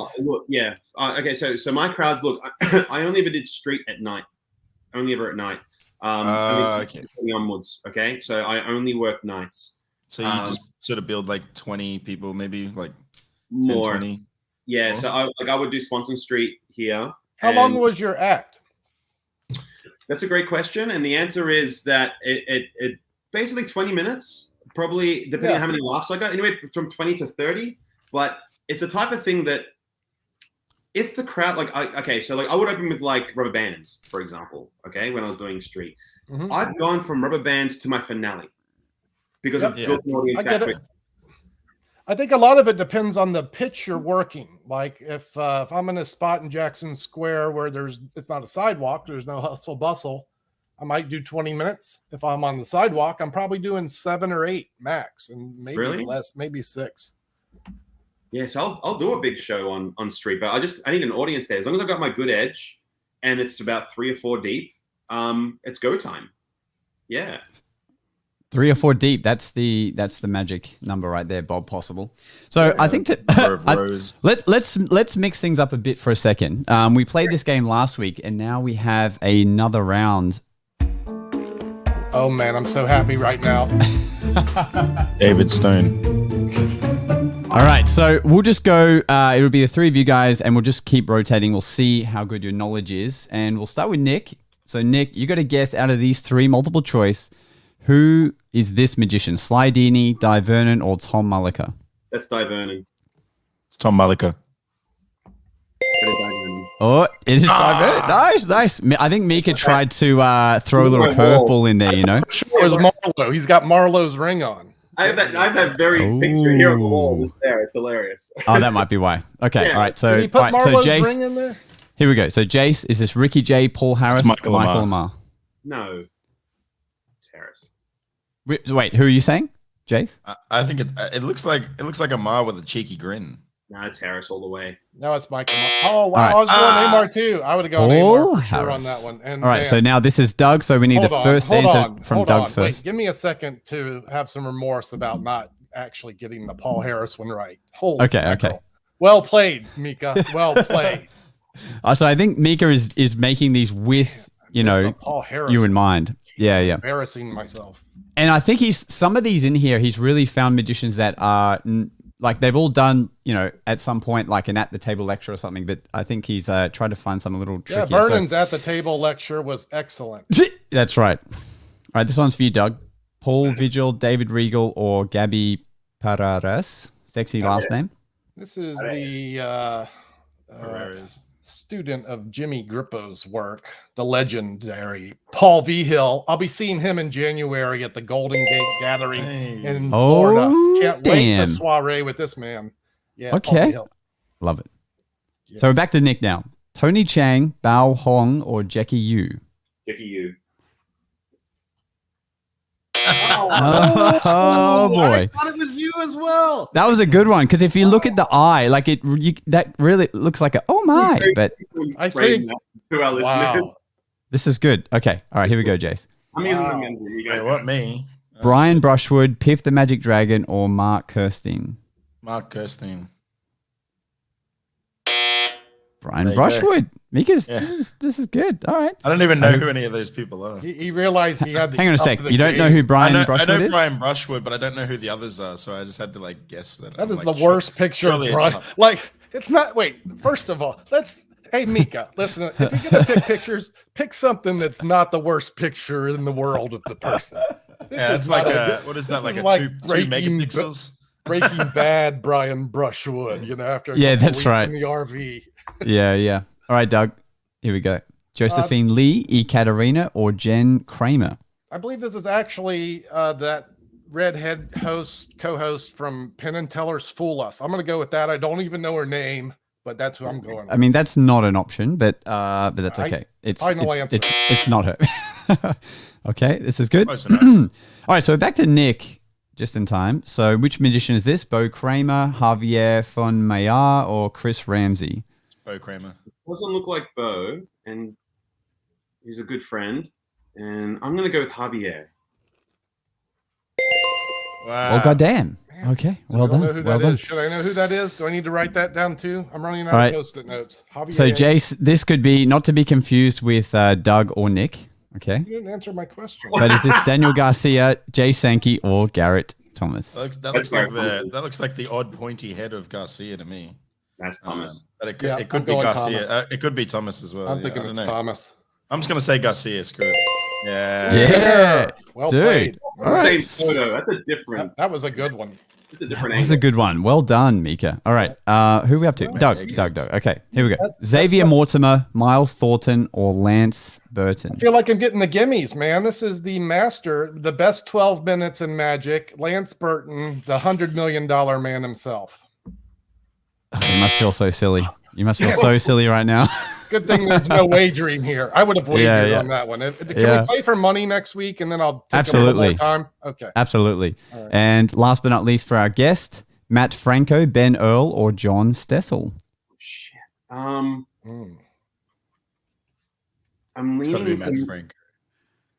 Okay, so my crowds, look, I only ever did street at night. Only ever at night. Okay. Onwards. Okay, so I only work nights. So you just sort of build like 20 people, maybe like 10, more. 20? Yeah, so I would do Swanson Street here. How long was your act? That's a great question, and the answer is that it basically 20 minutes. Probably depending on how many laughs I got, anyway, from 20 to 30. But it's a type of thing that if the crowd, I would open with like rubber bands, for example. Okay, when I was doing street, I've gone from rubber bands to my finale because of built an audience. I get it. I think a lot of it depends on the pitch you're working. Like if I'm in a spot in Jackson Square where it's not a sidewalk, there's no hustle bustle, I might do 20 minutes. If I'm on the sidewalk, I'm probably doing 7 or 8 max, and maybe less, maybe 6. Yes, I'll do a big show on street, but I need an audience there. As long as I got my good edge, and it's about 3 or 4 deep, it's go time. Yeah, 3 or 4 deep. That's the magic number right there, Bob Possible. So I think that let's mix things up a bit for a second. We played this game last week, and now we have another round. Oh man, I'm so happy right now. David Stone. All right, so we'll just go. It'll be the three of you guys, and we'll just keep rotating. We'll see how good your knowledge is, and we'll start with Nick. So, Nick, you got to guess out of these three multiple choice, who is this magician? Sly Dini, Di Vernon, or Tom Mullica? That's Di Vernon. It's Tom Mullica. Oh, it is Di Vernon. Nice. I think Mika tried to throw a little curveball in there, you know? Sure, it was Marlo. He's got Marlo's ring on. I have that very picture here on the wall. Just there. It's hilarious. Oh, that might be why. Okay, Yeah. all right. So, Did he put all right, so Marlo's ring in there? here we go. So, Jace, is this Ricky J, Paul Harris, Michael Lamar. Lamar? No. It's Harris. Wait, who are you saying? Jace? I think it looks like Amar with a cheeky grin. No, it's Harris all the way. No, it's Michael. Oh, wow. Right. I was going Amar too. I would have gone Paul Amar for sure on Harris. that one. And All right, so now this is Doug. So we need the first answer from Doug first. Wait, give me a second to have some remorse about not actually getting the Paul Harris one right. Holy Okay. mackerel. Well played, Mika. Well played. So I think Mika is making these with, you know, Paul Harris. you in mind. Yeah. Embarrassing myself. And I think some of these in here, he's really found magicians that are like they've all done, you know, at some point, like an at the table lecture or something. But I think he's tried to find some a little trickier. Yeah, Vernon's at the table lecture was excellent. That's right. All right, this one's for you, Doug. Paul Vigil, David Regal, or Gabby Parares. Sexy last name. This is the Herrera's. student of Jimmy Grippo's work, the legendary Paul Vigil. I'll be seeing him in January at the Golden Gate Gathering in Florida. Can't wait the soiree with this man. Yeah. Okay. Love it. Yes. So we're back to Nick now. Tony Chang, Bao Hong, or Jackie Yu? Jackie Yu. Oh boy! I thought it was you as well. That was a good one because if you look at the eye, like that really looks like a oh my. But I think to our listeners. This is good. Okay, all right, here we go, Jace. I'm using the men's. Wait, what me? Brian Brushwood, Piff the Magic Dragon, or Mark Kirstein? Mark Kirstein. Brian Brushwood. Mika's this is good. All right. I don't even know who any of those people are. he realized he had. Hang on a sec. You don't know who Brian Brushwood I know is? Brian Brushwood, but I don't know who the others are. So I just had to like guess that. That is the worst picture of Brian. Like it's not. Wait. First of all, Hey Mika, listen. If you're gonna pick pictures, pick something that's not the worst picture in the world of the person. It's like what is that? Like a 2 megapixels. Breaking Bad, Brian Brushwood. You know, after that's right. In the RV. Yeah. All right, Doug. Here we go. Josephine Lee, Ekaterina, or Jen Kramer? I believe this is actually that redhead co-host from Penn and Teller's Fool Us. I'm going to go with that. I don't even know her name, but that's who I'm going with. I mean, that's not an option, but that's okay. It's not her. Okay, this is good. All right, so back to Nick. Just in time. So which magician is this? Bo Kramer, Javier von Mayer, or Chris Ramsey? It's Bo Kramer. Doesn't look like Bo, and he's a good friend. And I'm going to go with Javier. Wow. Well, goddamn. Okay, well done. Well done. Should I know who that is? Do I need to write that down too? I'm running out of Post-it notes. Javier. So Jace, this could be not to be confused with Doug or Nick. Okay. You didn't answer my question. But is this Daniel Garcia, Jay Sankey, or Garrett Thomas? That looks like the odd pointy head of Garcia to me. That's Thomas. But it could be Garcia. It could be Thomas as well. I'm thinking it's Thomas. I'm just gonna say Garcia. Screw it. Yeah. Well dude. played. That's the same photo. That's a different. That was a good one. It's a different That was a good one. Well done, Mika. All right. Who are we up to? Doug. Okay, here we go. Xavier Mortimer, Miles Thornton, or Lance Burton? I feel like I'm getting the gimmies, man. This is the master, the best 12 minutes in Magic, Lance Burton, the $100 million man himself. You must feel so silly. You must feel so silly right now. Good thing there's no wagering here. I would have wagered on that one. Can we play for money next week and then I'll take a little more time? Okay. Absolutely. Right. And last but not least for our guest, Matt Franco, Ben Earl, or John Stessel? Shit. I'm leaning Matt Frank.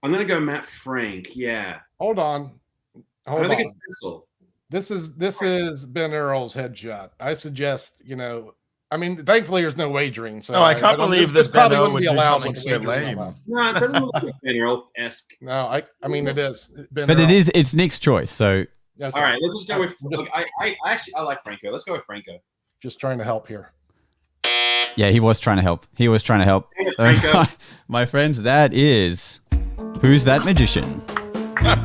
I'm gonna go Matt Frank. Yeah. Hold on. I don't think it's Stessel. This is Ben Earl's headshot. I suggest, I mean, thankfully there's no wagering. So I can't believe this Ben Earl would do something so wagering lame. No, it doesn't look like Ben Earl-esque. No, I mean it is. But it's Nick's choice, so Yes, All right, let's just go with. Just, Look, I actually I like Franco. Let's go with Franco. just trying to help here. Yeah, he was trying to help. Franco. My friends, that is Who's That Magician?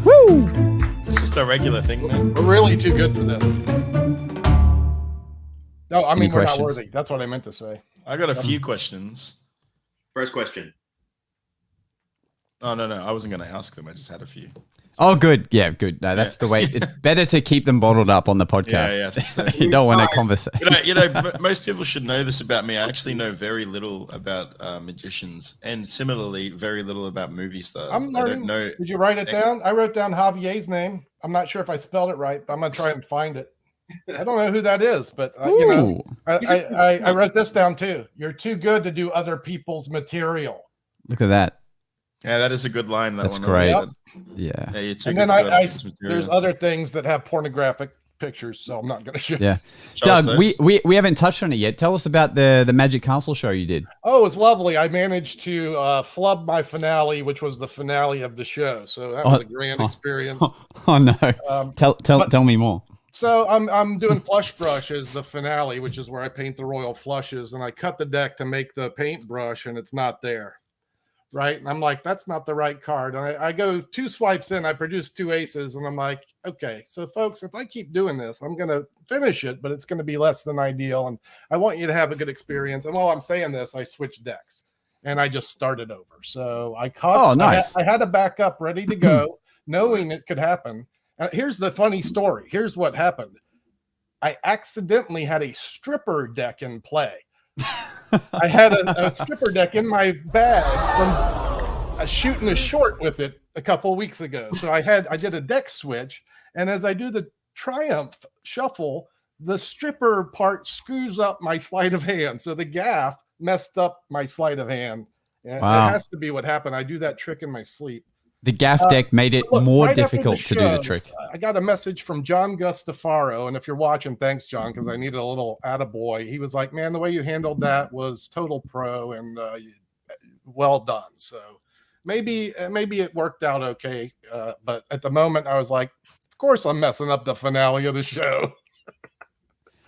Woo! It's just a regular thing, man. We're really too good for this. No, I mean, we're questions? not worthy. That's what I meant to say. I got a few questions. First question. Oh, no. I wasn't going to ask them. I just had a few. Oh, good. Yeah, good. No, that's the way. It's better to keep them bottled up on the podcast. Yeah, I think so. You don't want to conversate. You know, most people should know this about me. I actually know very little about magicians, and similarly, very little about movie stars. I'm learning. I don't know. Did you write it down? I wrote down Javier's name. I'm not sure if I spelled it right, but I'm gonna try and find it. I don't know who that is, but you know, I wrote this down too. You're too good to do other people's material. Look at that. Yeah, that is a good line. That's one. great. Yep. Yeah. You're too And good then to go there's other things that have pornographic pictures, so I'm not going to show. Yeah. Show us Doug, those. we haven't touched on it yet. Tell us about the Magic Castle show you did. Oh, it was lovely. I managed to flub my finale, which was the finale of the show. So that was a grand experience. Oh no. Tell me more. So I'm doing flush brush as the finale, which is where I paint the royal flushes, and I cut the deck to make the paintbrush, and it's not there. Right. And I'm like, that's not the right card. And I go 2 swipes in, I produce 2 aces, and I'm like, okay, so folks, if I keep doing this, I'm going to finish it, but it's going to be less than ideal. And I want you to have a good experience. And while I'm saying this, I switched decks and I just started over. So I caught, oh, nice. I had a backup ready to go, knowing it could happen. Here's the funny story. Here's what happened. I accidentally had a stripper deck in play. I had a stripper deck in my bag from shooting a short with it a couple of weeks ago. So I did a deck switch, and as I do the Triumph shuffle, the stripper part screws up my sleight of hand. So the gaff messed up my sleight of hand. Wow. It has to be what happened. I do that trick in my sleep. The gaff deck made it more right difficult to do the trick. I got a message from John Gustafaro, and if you're watching, thanks, John, because I needed a little attaboy. He was like, man, the way you handled that was total pro and well done. So maybe it worked out okay. But at the moment, I was like, of course I'm messing up the finale of the show.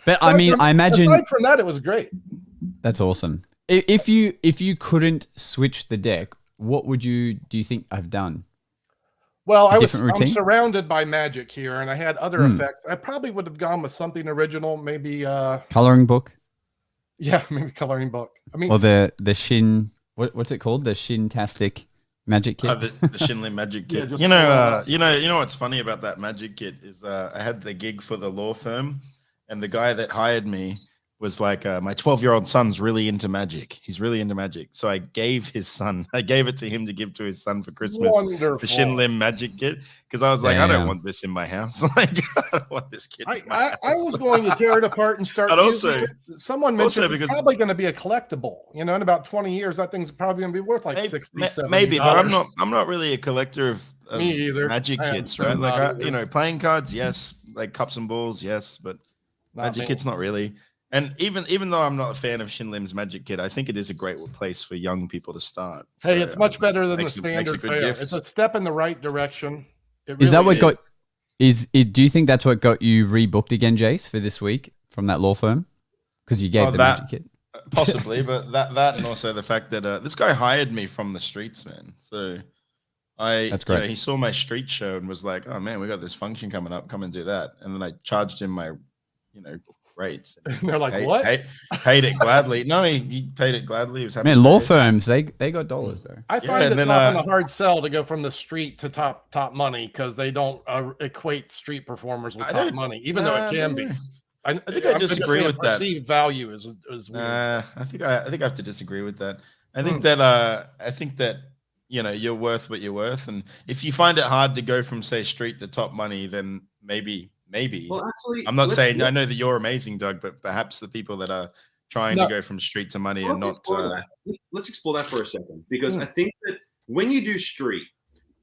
But I mean, I imagine aside from that, it was great. That's awesome. If you couldn't switch the deck, what do you think I've done? Well, I'm surrounded by magic here, and I had other effects. I probably would have gone with something original, maybe coloring book. Yeah, maybe coloring book. I mean, or the Shin. What's it called? The Shin-tastic magic kit. The Shinlim magic kit. Yeah, you know what's funny about that magic kit is I had the gig for the law firm, and the guy that hired me was like, my 12-year-old son's really into magic. He's really into magic. So I gave it to him to give to his son for Christmas. Wonderful. The Shinlim magic kit. Because I was like, I don't want this in my house. Like, I don't want this kit in my house. I was going to tear it apart and start using it. Someone mentioned it's probably going to be a collectible. In about 20 years, that thing's probably going to be worth like $60, maybe, but I'm not really a collector of Me either. magic kits, right? Like, playing cards, yes. Like cups and balls, yes. But magic kits, not really. And even though I'm not a fan of Shinlim's magic kit, I think it is a great place for young people to start. Hey, it's much better than the standard fare. It's a step in the right direction. Is that what got? Do you think that's what got you rebooked again, Jace, for this week from that law firm? Because you gave the magic kit. Possibly, but that and also the fact that this guy hired me from the streets, man. So that's great. He saw my street show and was like, "Oh man, we got this function coming up. Come and do that." And then I charged him my, rates. And they're like, what? Paid it gladly. No, he paid it gladly. He was happy. Man, law firms, they got dollars though. I find it's often a hard sell to go from the street to top money because they don't equate street performers with top money, even though it can be. I think I disagree with that. Perceived value is weird. I think I have to disagree with that. I think that you're worth what you're worth, and if you find it hard to go from say street to top money, then maybe. Well, actually, I'm not saying I know that you're amazing, Doug, but perhaps the people that are trying to go from street to money are not. Let's explore that for a second, because I think that when you do street,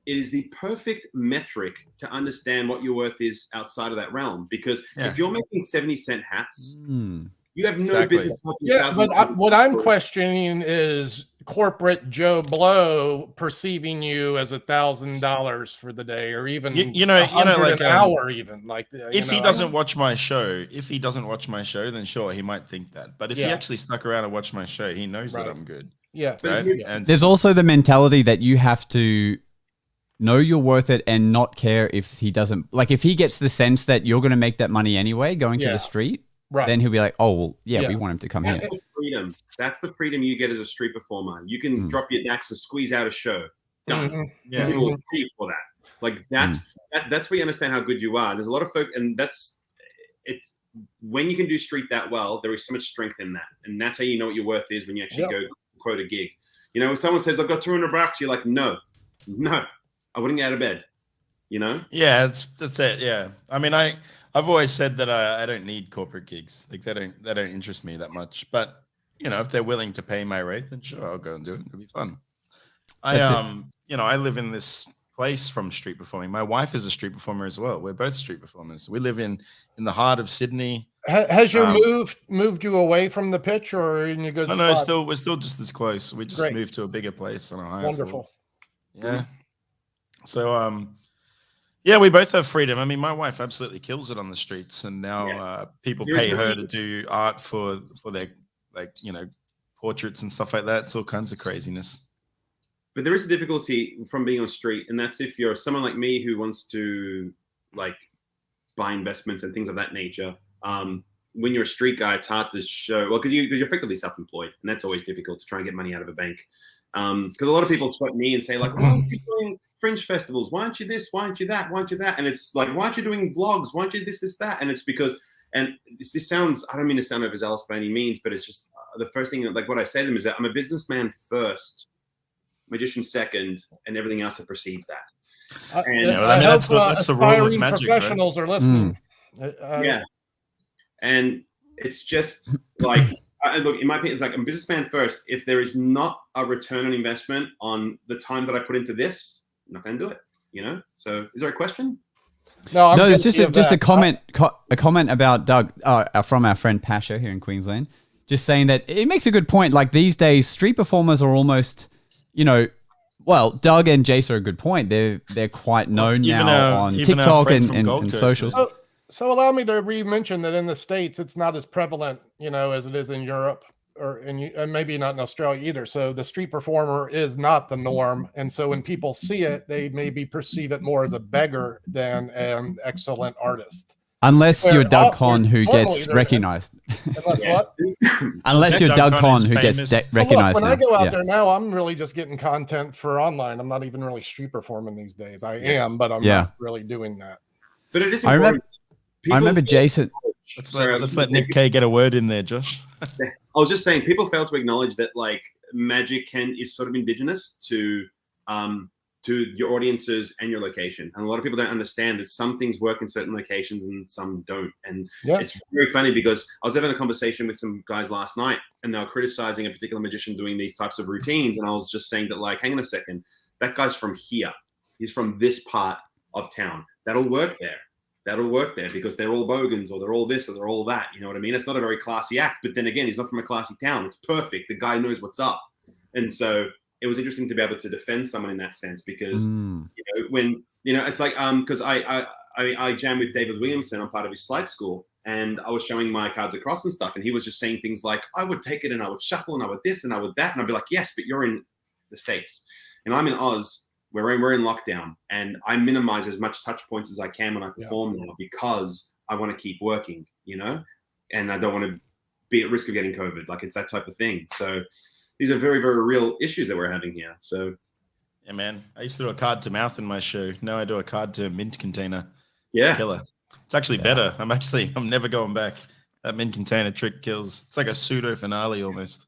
it is the perfect metric to understand what your worth is outside of that realm. Because if you're making 70-cent hats, you have no business. Yeah, but what I'm questioning is corporate Joe Blow perceiving you as $1,000 for the day, or even like an hour, even like if he doesn't watch my show, then sure, he might think that. But if he actually stuck around and watched my show, he knows that I'm good. Yeah. Right? And there's also the mentality that you have to know you're worth it and not care if he doesn't, like if he gets the sense that you're going to make that money anyway going to the street, then he'll be like, oh, well, we want him to come here. That's the freedom. That's the freedom you get as a street performer. You can drop your necks and squeeze out a show. Done. Yeah. People will pay for that. Like that's where you understand how good you are. There's a lot of folk, and it's when you can do street that well, there is so much strength in that. And that's how you know what your worth is when you actually go quote a gig. You know, when someone says, I've got $200, you're like, no, I wouldn't get out of bed, you know? Yeah, that's it. Yeah. I mean, I've always said that I don't need corporate gigs. Like they don't interest me that much. But you know, if they're willing to pay my rate, then sure, I'll go and do it. It'll be fun. I live in this place from street performing. My wife is a street performer as well. We're both street performers. We live in the heart of Sydney. Has your move moved you away from the pitch, or in your good spot? No, we're still just as close. We just moved to a bigger place on a higher Wonderful. Floor. Yeah. So we both have freedom. I mean, my wife absolutely kills it on the streets, and now people pay her to do art for their portraits and stuff like that. It's all kinds of craziness. But there is a difficulty from being on street, and that's if you're someone like me who wants to like buy investments and things of that nature. When you're a street guy, it's hard to show, well, because you're effectively self-employed, and that's always difficult to try and get money out of a bank. Because a lot of people sweat me and say, like, why aren't you doing fringe festivals? Why aren't you this? Why aren't you that? Why aren't you that? And it's like, why aren't you doing vlogs? Why aren't you this, that? And it's because, and this sounds, I don't mean to sound overzealous by any means, but it's just the first thing, like what I say to them is that I'm a businessman first, magician second, and everything else that precedes that. And that's the rule of magic. Professionals are listening. And it's just like, look, in my opinion, it's like I'm a businessman first. If there is not a return on investment on the time that I put into this, I'm not going to do it. You know. So, is there a question? No, it's just a comment. A comment about Doug from our friend Pasha here in Queensland, just saying that it makes a good point. Like these days, street performers are almost, well, Doug and Jace are a good point. They're quite known now on TikTok and socials. So allow me to re-mention that in the States, it's not as prevalent, as it is in Europe and maybe not in Australia either. So the street performer is not the norm. And so when people see it, they maybe perceive it more as a beggar than an excellent artist. Unless you're Doug Con who gets recognized. Unless what? Unless you're Doug Con who gets recognized. When I go out there now, I'm really just getting content for online. I'm not even really street performing these days. I am, but I'm not really doing that. But it is important. I remember Jason. Let's let Nick K get a word in there, Josh. I was just saying, people fail to acknowledge that like magic is sort of indigenous to your audiences and your location. And a lot of people don't understand that some things work in certain locations and some don't. And it's very funny because I was having a conversation with some guys last night and they were criticizing a particular magician doing these types of routines. And I was just saying that, like, hang on a second, that guy's from here. He's from this part of town. That'll work there. Because they're all bogans or they're all this or they're all that. You know what I mean? It's not a very classy act, but then again, he's not from a classy town. It's perfect. The guy knows what's up. And so it was interesting to be able to defend someone in that sense because, when, it's like, because I jam with David Williamson. I'm part of his slide school and I was showing my cards across and stuff. And he was just saying things like, I would take it and I would shuffle and I would this and I would that. And I'd be like, yes, but you're in the States and I'm in Oz. We're in lockdown, and I minimize as much touch points as I can when I perform now because I want to keep working, and I don't want to be at risk of getting COVID. Like it's that type of thing. So these are very, very real issues that we're having here. So, yeah, man, I used to do a card to mouth in my show. Now I do a card to mint container. Yeah, killer. It's actually better. I'm never going back. That mint container trick kills. It's like a pseudo finale almost.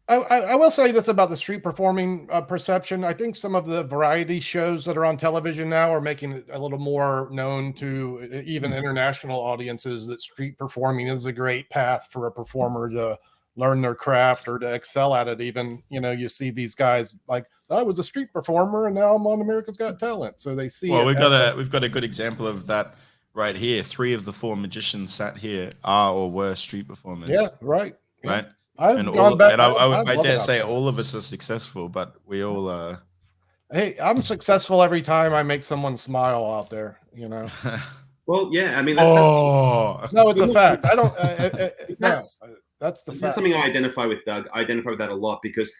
I will say this about the street performing perception. I think some of the variety shows that are on television now are making it a little more known to even international audiences that street performing is a great path for a performer to learn their craft or to excel at it. Even, you see these guys like, I was a street performer and now I'm on America's Got Talent. So they see. Well, we've got a good example of that right here. 3 of the 4 magicians sat here are or were street performers. Yeah, right. Right. I dare say all of us are successful, but we all Hey, I'm successful every time I make someone smile out there, you know. Well, yeah, I mean, no, it's a fact. I don't. That's the fact. That's something I identify with, Doug. I identify with that a lot because,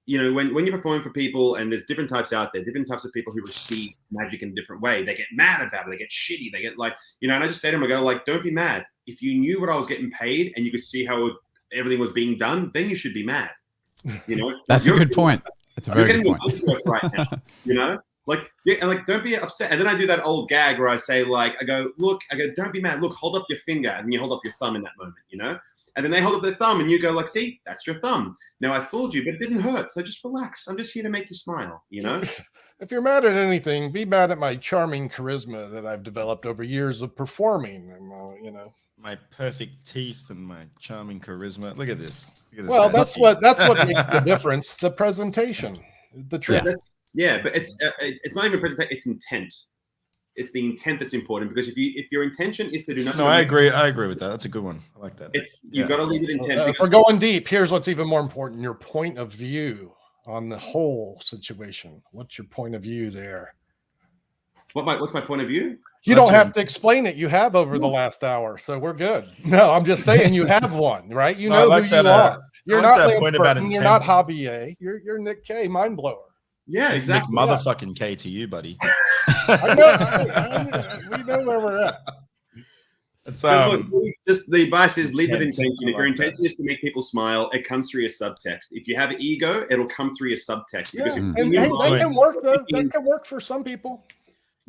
you know, when you're performing for people, and there's different types out there, different types of people who receive magic in a different way. They get mad about it. They get shitty. They get like, you know, and I just say to them, I go like, don't be mad. If you knew what I was getting paid and you could see how everything was being done, then you should be mad. You know, that's a good point. That's a very good point. Right now, you know, like, yeah, and like, don't be upset. And then I do that old gag where I say, like, I go, don't be mad. Look, hold up your finger, and you hold up your thumb in that moment, you know. And then they hold up their thumb, and you go, like, see, that's your thumb. Now I fooled you, but it didn't hurt. So just relax. I'm just here to make you smile, you know. If you're mad at anything, be mad at my charming charisma that I've developed over years of performing, and you know. My perfect teeth and my charming charisma. Look at this. Well, that's what makes the difference. The presentation, the trick. Yeah, but it's not even presentation. It's intent. It's the intent that's important, because if your intention is to do nothing. No, I agree with that. That's a good one. I like that. You've got to leave it intent. If we're going deep, here's what's even more important: your point of view on the whole situation. What's your point of view there? What's my point of view? You don't have to explain it. You have over the last hour, so we're good. No, I'm just saying you have one, right? You know who you are. You're not Lance Burton. You're not Javier. You're Nick K. Mind blower. Yeah, exactly. Nick motherfucking K to you, buddy. I know. We know where we're at. Just the advice is leave with intention. If your intention is to make people smile, it comes through your subtext. If you have ego, it'll come through your subtext. Yeah. And that can work though. That can work for some people.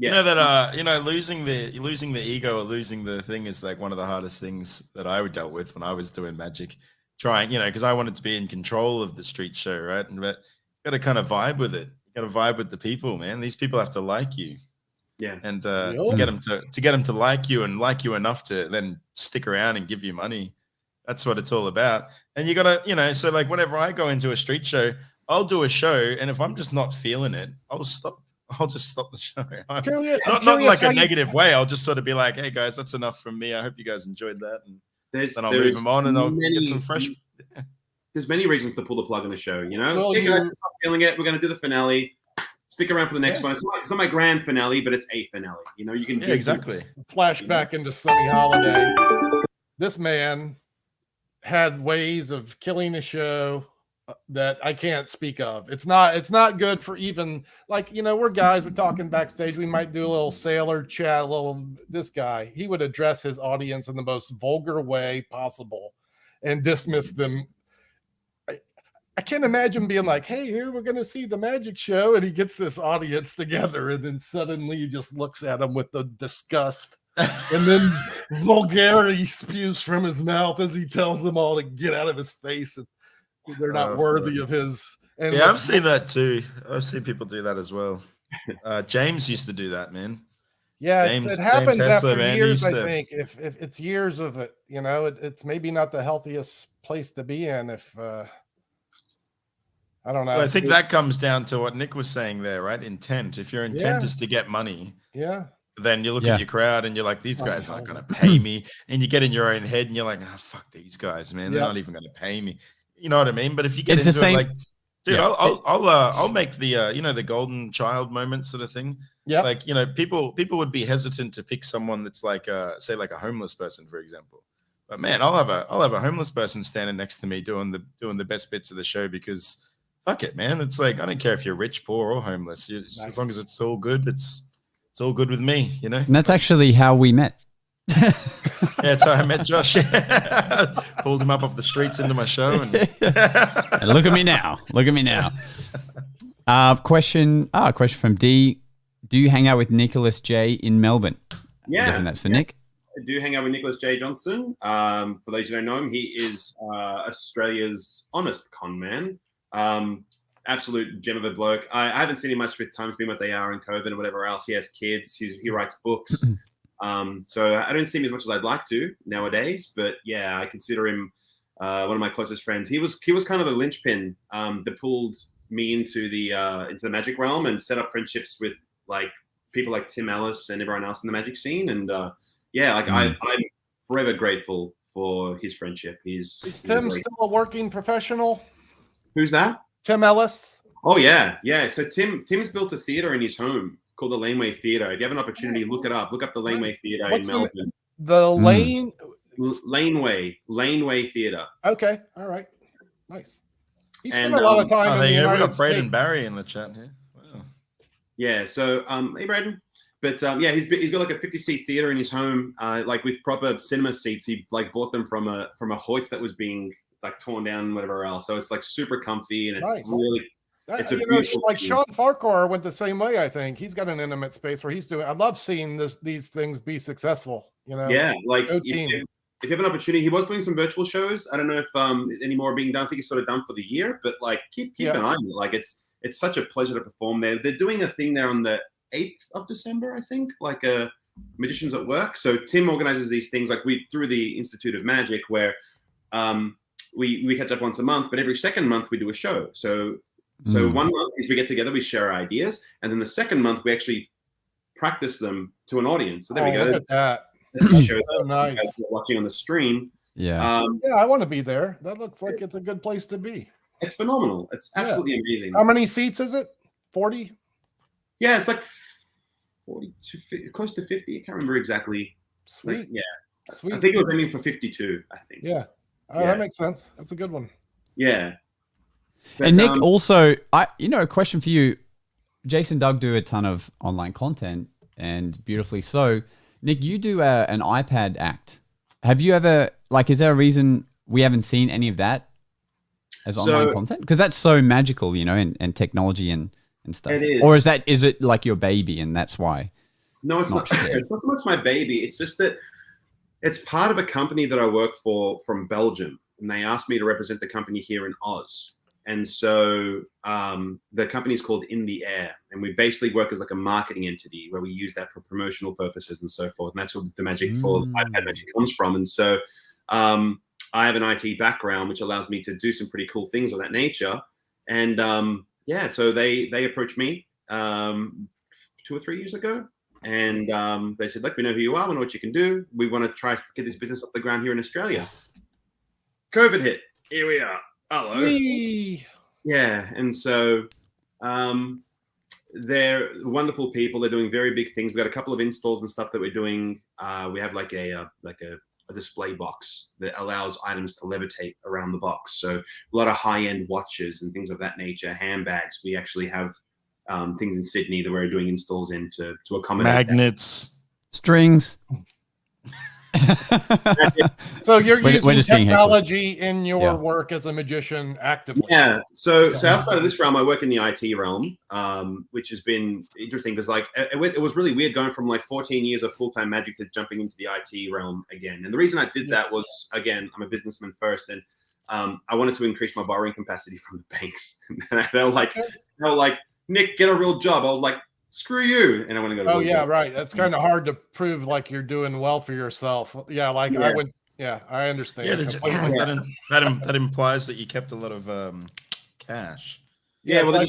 Yeah. You know that losing the ego or losing the thing is like one of the hardest things that I dealt with when I was doing magic. Trying, because I wanted to be in control of the street show, right? But you got to kind of vibe with it. You got to vibe with the people, man. These people have to like you. Yeah. And to get them to like you and like you enough to then stick around and give you money. That's what it's all about. And you got to, so like whenever I go into a street show, I'll do a show, and if I'm just not feeling it, I'll just stop the show. Not like a negative way. I'll just sort of be like, hey guys, that's enough from me. I hope you guys enjoyed that. And then I'll move them on, and I'll get some fresh. There's many reasons to pull the plug on the show, Well, hey guys, not feeling it. We're going to do the finale. Stick around for the next one. It's not my grand finale, but it's a finale. You can exactly flashback into Sunny Holiday. This man had ways of killing a show that I can't speak of. It's not good for even like, we're guys, we're talking backstage. We might do a little sailor chat, this guy, he would address his audience in the most vulgar way possible and dismiss them. I can't imagine being like, hey, here we're going to see the magic show. And he gets this audience together, and then suddenly he just looks at them with the disgust. And then vulgarity spews from his mouth as he tells them all to get out of his face. And they're not worthy of his. And I've seen that too. I've seen people do that as well. James used to do that, man. Yeah, it happens after years, I think. If it's years of it, it's maybe not the healthiest place to be in if I don't know. Well, I think that comes down to what Nick was saying there, right? Intent. If your intent is to get money, then you look at your crowd and you're like, these guys aren't going to pay me. And you get in your own head and you're like, fuck these guys, man. They're not even going to pay me. You know what I mean? But if you get into it, like, dude, I'll make the the golden child moment sort of thing. Yeah. Like, people would be hesitant to pick someone that's like say like a homeless person, for example. But man, I'll have a homeless person standing next to me doing the best bits of the show, because fuck it, man. It's like, I don't care if you're rich, poor, or homeless. Nice. As long as it's all good, it's all good with me, And that's actually how we met. Yeah, that's how I met Josh. Pulled him up off the streets into my show. And look at me now. Question from D. Do you hang out with Nicholas J in Melbourne? Yeah. I'm guessing that's for Nick. I do hang out with Nicholas J. Johnson. For those who don't know him, he is Australia's honest con man. Absolute gem of a bloke. I haven't seen him much with times being what they are in COVID and whatever else. He has kids. He writes books. So I don't see him as much as I'd like to nowadays. But yeah, I consider him one of my closest friends. He was kind of the linchpin that pulled me into the magic realm and set up friendships with like people like Tim Ellis and everyone else in the magic scene. And I'm forever grateful for his friendship. Is Tim still a working professional? Who's that? Tim Ellis. Oh yeah. So Tim's built a theater in his home called the Laneway Theater. If you have an opportunity, look it up. Look up the Laneway Theater in Melbourne. Laneway Theater. Okay. All right. Nice. He spent a lot of time in the United we got States. Braden Barry in the chat here. Wow. Yeah. So, hey, Braden. But yeah, he's got like a 50-seat theater in his home, like with proper cinema seats. He like bought them from a Hoyts that was being like torn down and whatever else. So it's like super comfy and it's really. It's a beautiful like Sean Farquhar went the same way. I think he's got an intimate space where he's doing. I love seeing these things be successful. You know. Yeah, like if you have an opportunity, he was doing some virtual shows. I don't know if any more are being done. I think he's sort of done for the year, but like keep an eye on it. Like it's such a pleasure to perform there. They're doing a thing there on the 8th of December, I think, like a Magicians at Work. So Tim organizes these things like we through the Institute of Magic, where we catch up once a month, but every second month we do a show. So 1 month is we get together, we share our ideas, and then the second month we actually practice them to an audience. So there we go. Look at that. That's a show so nice. Watching on the stream. Yeah. Yeah, I want to be there. That looks like it's a good place to be. It's phenomenal. It's absolutely amazing. How many seats is it? 40? Yeah, it's like 40 to close to 50. I can't remember exactly. Sweet. Like, yeah. Sweet. I think it was aiming for 52, I think. Yeah. That makes sense. That's a good one. Yeah. But, and Nick, also, a question for you. Jason and Doug do a ton of online content, and beautifully so. Nick, you do an iPad act. Have you ever, like, is there a reason we haven't seen any of that as online content? Because that's so magical, and technology and stuff. It is. Or is it like your baby and that's why? No, it's not. It's not so much my baby. It's just that it's part of a company that I work for from Belgium, and they asked me to represent the company here in Oz. And so the company is called In the Air, and we basically work as like a marketing entity where we use that for promotional purposes and so forth. And that's what the magic for iPad Magic comes from. And so I have an IT background, which allows me to do some pretty cool things of that nature. And so they approached me 2 or 3 years ago, and they said, "Look, we know who you are. We know what you can do. We want to try to get this business off the ground here in Australia." COVID hit. Here we are. Hello. Yeah, and so they're wonderful people. They're doing very big things. We got a couple of installs and stuff that we're doing. We have like a display box that allows items to levitate around the box. So a lot of high-end watches and things of that nature, handbags. We actually have things in Sydney that we're doing installs in to accommodate magnets, strings. So you're using technology in your work as a magician actively. Yeah. So outside of this realm, I work in the IT realm, which has been interesting because like it was really weird going from like 14 years of full-time magic to jumping into the IT realm again. And the reason I did that was, again, I'm a businessman first, and I wanted to increase my borrowing capacity from the banks. And they were like, Nick, get a real job. I was like, screw you. And I want to go to job. Right. That's kind of hard to prove like you're doing well for yourself. Yeah, I understand. Yeah, that implies that you kept a lot of cash. Yeah, well,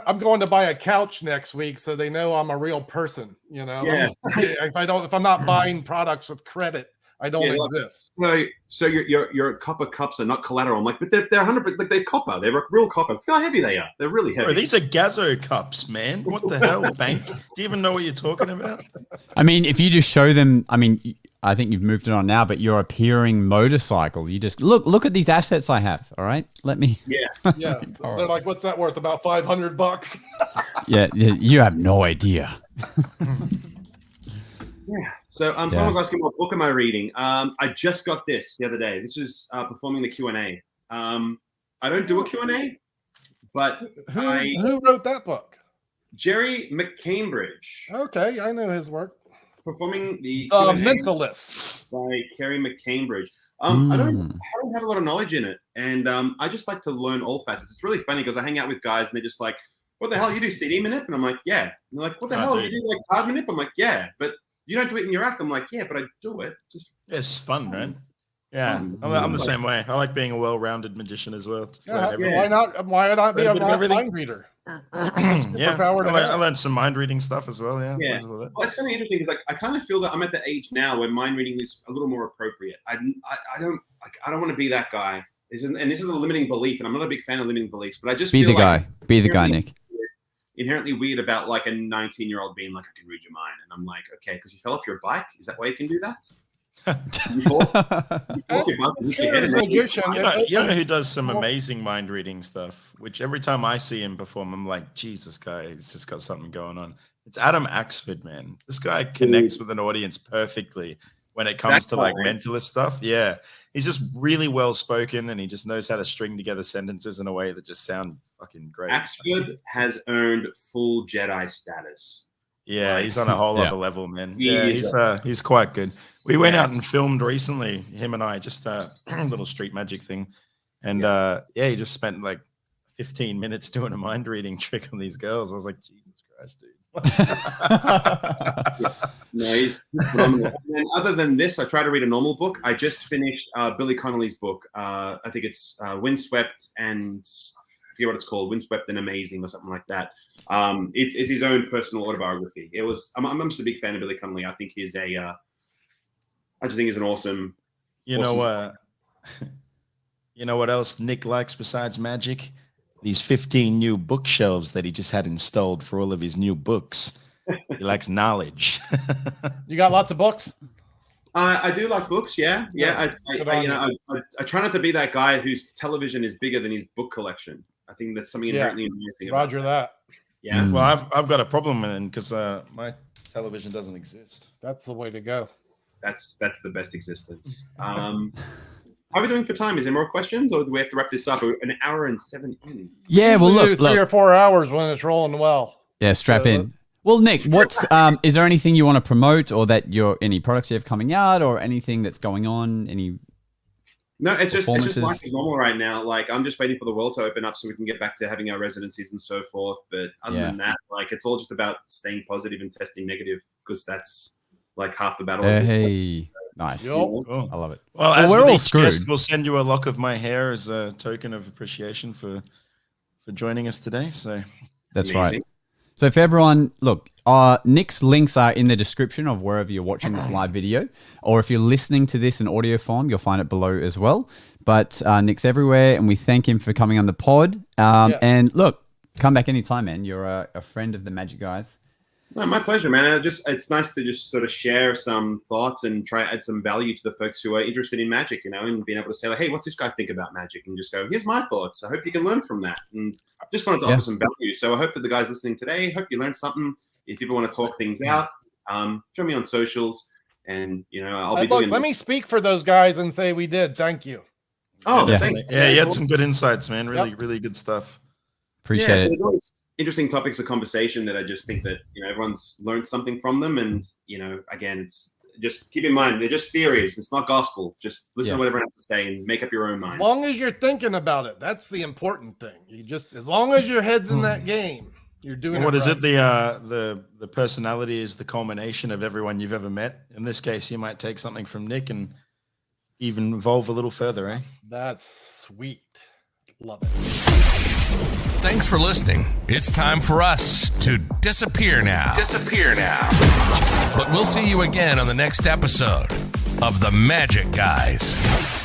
I'm going to buy a couch next week, so they know I'm a real person. Yeah. If I'm not buying products with credit, I don't exist. So your copper cups are not collateral. I'm like, but they're 100%, like they're copper. They're real copper. Look how heavy they are. They're really heavy. Bro, these are Gazzo cups, man. What the hell, bank? Do you even know what you're talking about? I mean, if you just show them, I mean, I think you've moved it on now, but your appearing motorcycle, you just look at these assets I have. All right, let me. Yeah. They're like, what's that worth? About $500. Yeah, you have no idea. Yeah. So someone was asking what book am I reading? I just got this the other day. This is performing the Q&A. I don't do a Q&A, but who wrote that book? Jerry McCambridge. Okay, I know his work. Performing the Mentalist by Kerry McCambridge. I don't have a lot of knowledge in it, and I just like to learn all facets. It's really funny because I hang out with guys and they're just like, "What the hell? You do CD manip?" And I'm like, "Yeah." And they're like, "What the hell? You do like card manip?" I'm like, "Yeah," but you don't do it in your act. I'm like, "Yeah, but I do it." Just it's fun, right? Yeah, I'm the same way. I like being a well-rounded magician as well. Just why not? Why not be a mind reader? Yeah, I learned some mind reading stuff as well. Yeah. Well, it's kind of interesting because I kind of feel that I'm at the age now where mind reading is a little more appropriate. I don't want to be that guy. This is a limiting belief, and I'm not a big fan of limiting beliefs. But I just feel like be the guy, Nick. Inherently weird about like a 19-year-old being like, I can read your mind, and I'm like, okay, because you fell off your bike. Is that why you can do that? You know who does some amazing mind reading stuff, which every time I see him perform, I'm like, Jesus, guy, he's just got something going on. It's Adam Axford, man. This guy connects with an audience perfectly when it comes to like mentalist stuff. Yeah, he's just really well spoken, and he just knows how to string together sentences in a way that just sound fucking great. Axford has earned full Jedi status. Yeah, he's on a whole other level, man. Yeah, he's quite good. We went out and filmed recently, him and I, just a little street magic thing. And he just spent like 15 minutes doing a mind reading trick on these girls. I was like, Jesus Christ, dude. No, he's phenomenal. And other than this, I try to read a normal book. I just finished Billy Connolly's book. I think it's Windswept and I forget what it's called, Windswept and Amazing or something like that. It's his own personal autobiography. I'm just a big fan of Billy Connolly. I think he's I just think he's an awesome. You know what else Nick likes besides magic? These 15 new bookshelves that he just had installed for all of his new books. He likes knowledge. You got lots of books? I do like books. Yeah. I try not to be that guy whose television is bigger than his book collection. I think that's something inherently amazing. Roger that. Yeah. Well, I've got a problem with it because my television doesn't exist. That's the way to go. That's the best existence. How are we doing for time? Is there more questions, or do we have to wrap this up? An hour and 7 in. Yeah, well, look, 3 or 4 hours when it's rolling well. Yeah, strap in. Well, Nick, what's is there anything you want to promote, or that any products you have coming out, or anything that's going on? No, it's just life is normal right now. Like, I'm just waiting for the world to open up so we can get back to having our residencies and so forth. But other than that, like, it's all just about staying positive and testing negative, because that's like half the battle. Hey, nice. Cool. I love it. Well, as we're all screwed, we'll send you a lock of my hair as a token of appreciation for joining us today. So that's amazing. Right. So for everyone, look, Nick's links are in the description of wherever you're watching this live video, or if you're listening to this in audio form, you'll find it below as well. But Nick's everywhere, and we thank him for coming on the pod. And look, come back anytime, man. You're a friend of the Magic Guys. No, my pleasure, man. It's nice to just sort of share some thoughts and try to add some value to the folks who are interested in magic, and being able to say, like, hey, what's this guy think about magic? And just go, here's my thoughts. I hope you can learn from that. And I just wanted to offer some value. So I hope that the guys listening today, hope you learned something. If you ever want to talk things out, join me on socials, and I'll be doing. Let me speak for those guys and say we did. Thank you. Oh, thanks. Yeah, you had some good insights, man. Really good stuff. Appreciate it. Interesting topics of conversation that I just think that everyone's learned something from them, and again, it's just keep in mind they're just theories. It's not gospel. Just listen to what everyone has to say and make up your own mind. As long as you're thinking about it, that's the important thing. As long as your head's in that game, you're doing. What is it? The personality is the culmination of everyone you've ever met. In this case, you might take something from Nick and even evolve a little further, eh? That's sweet. Love it. Thanks for listening. It's time for us to disappear now. But we'll see you again on the next episode of The Magic Guys.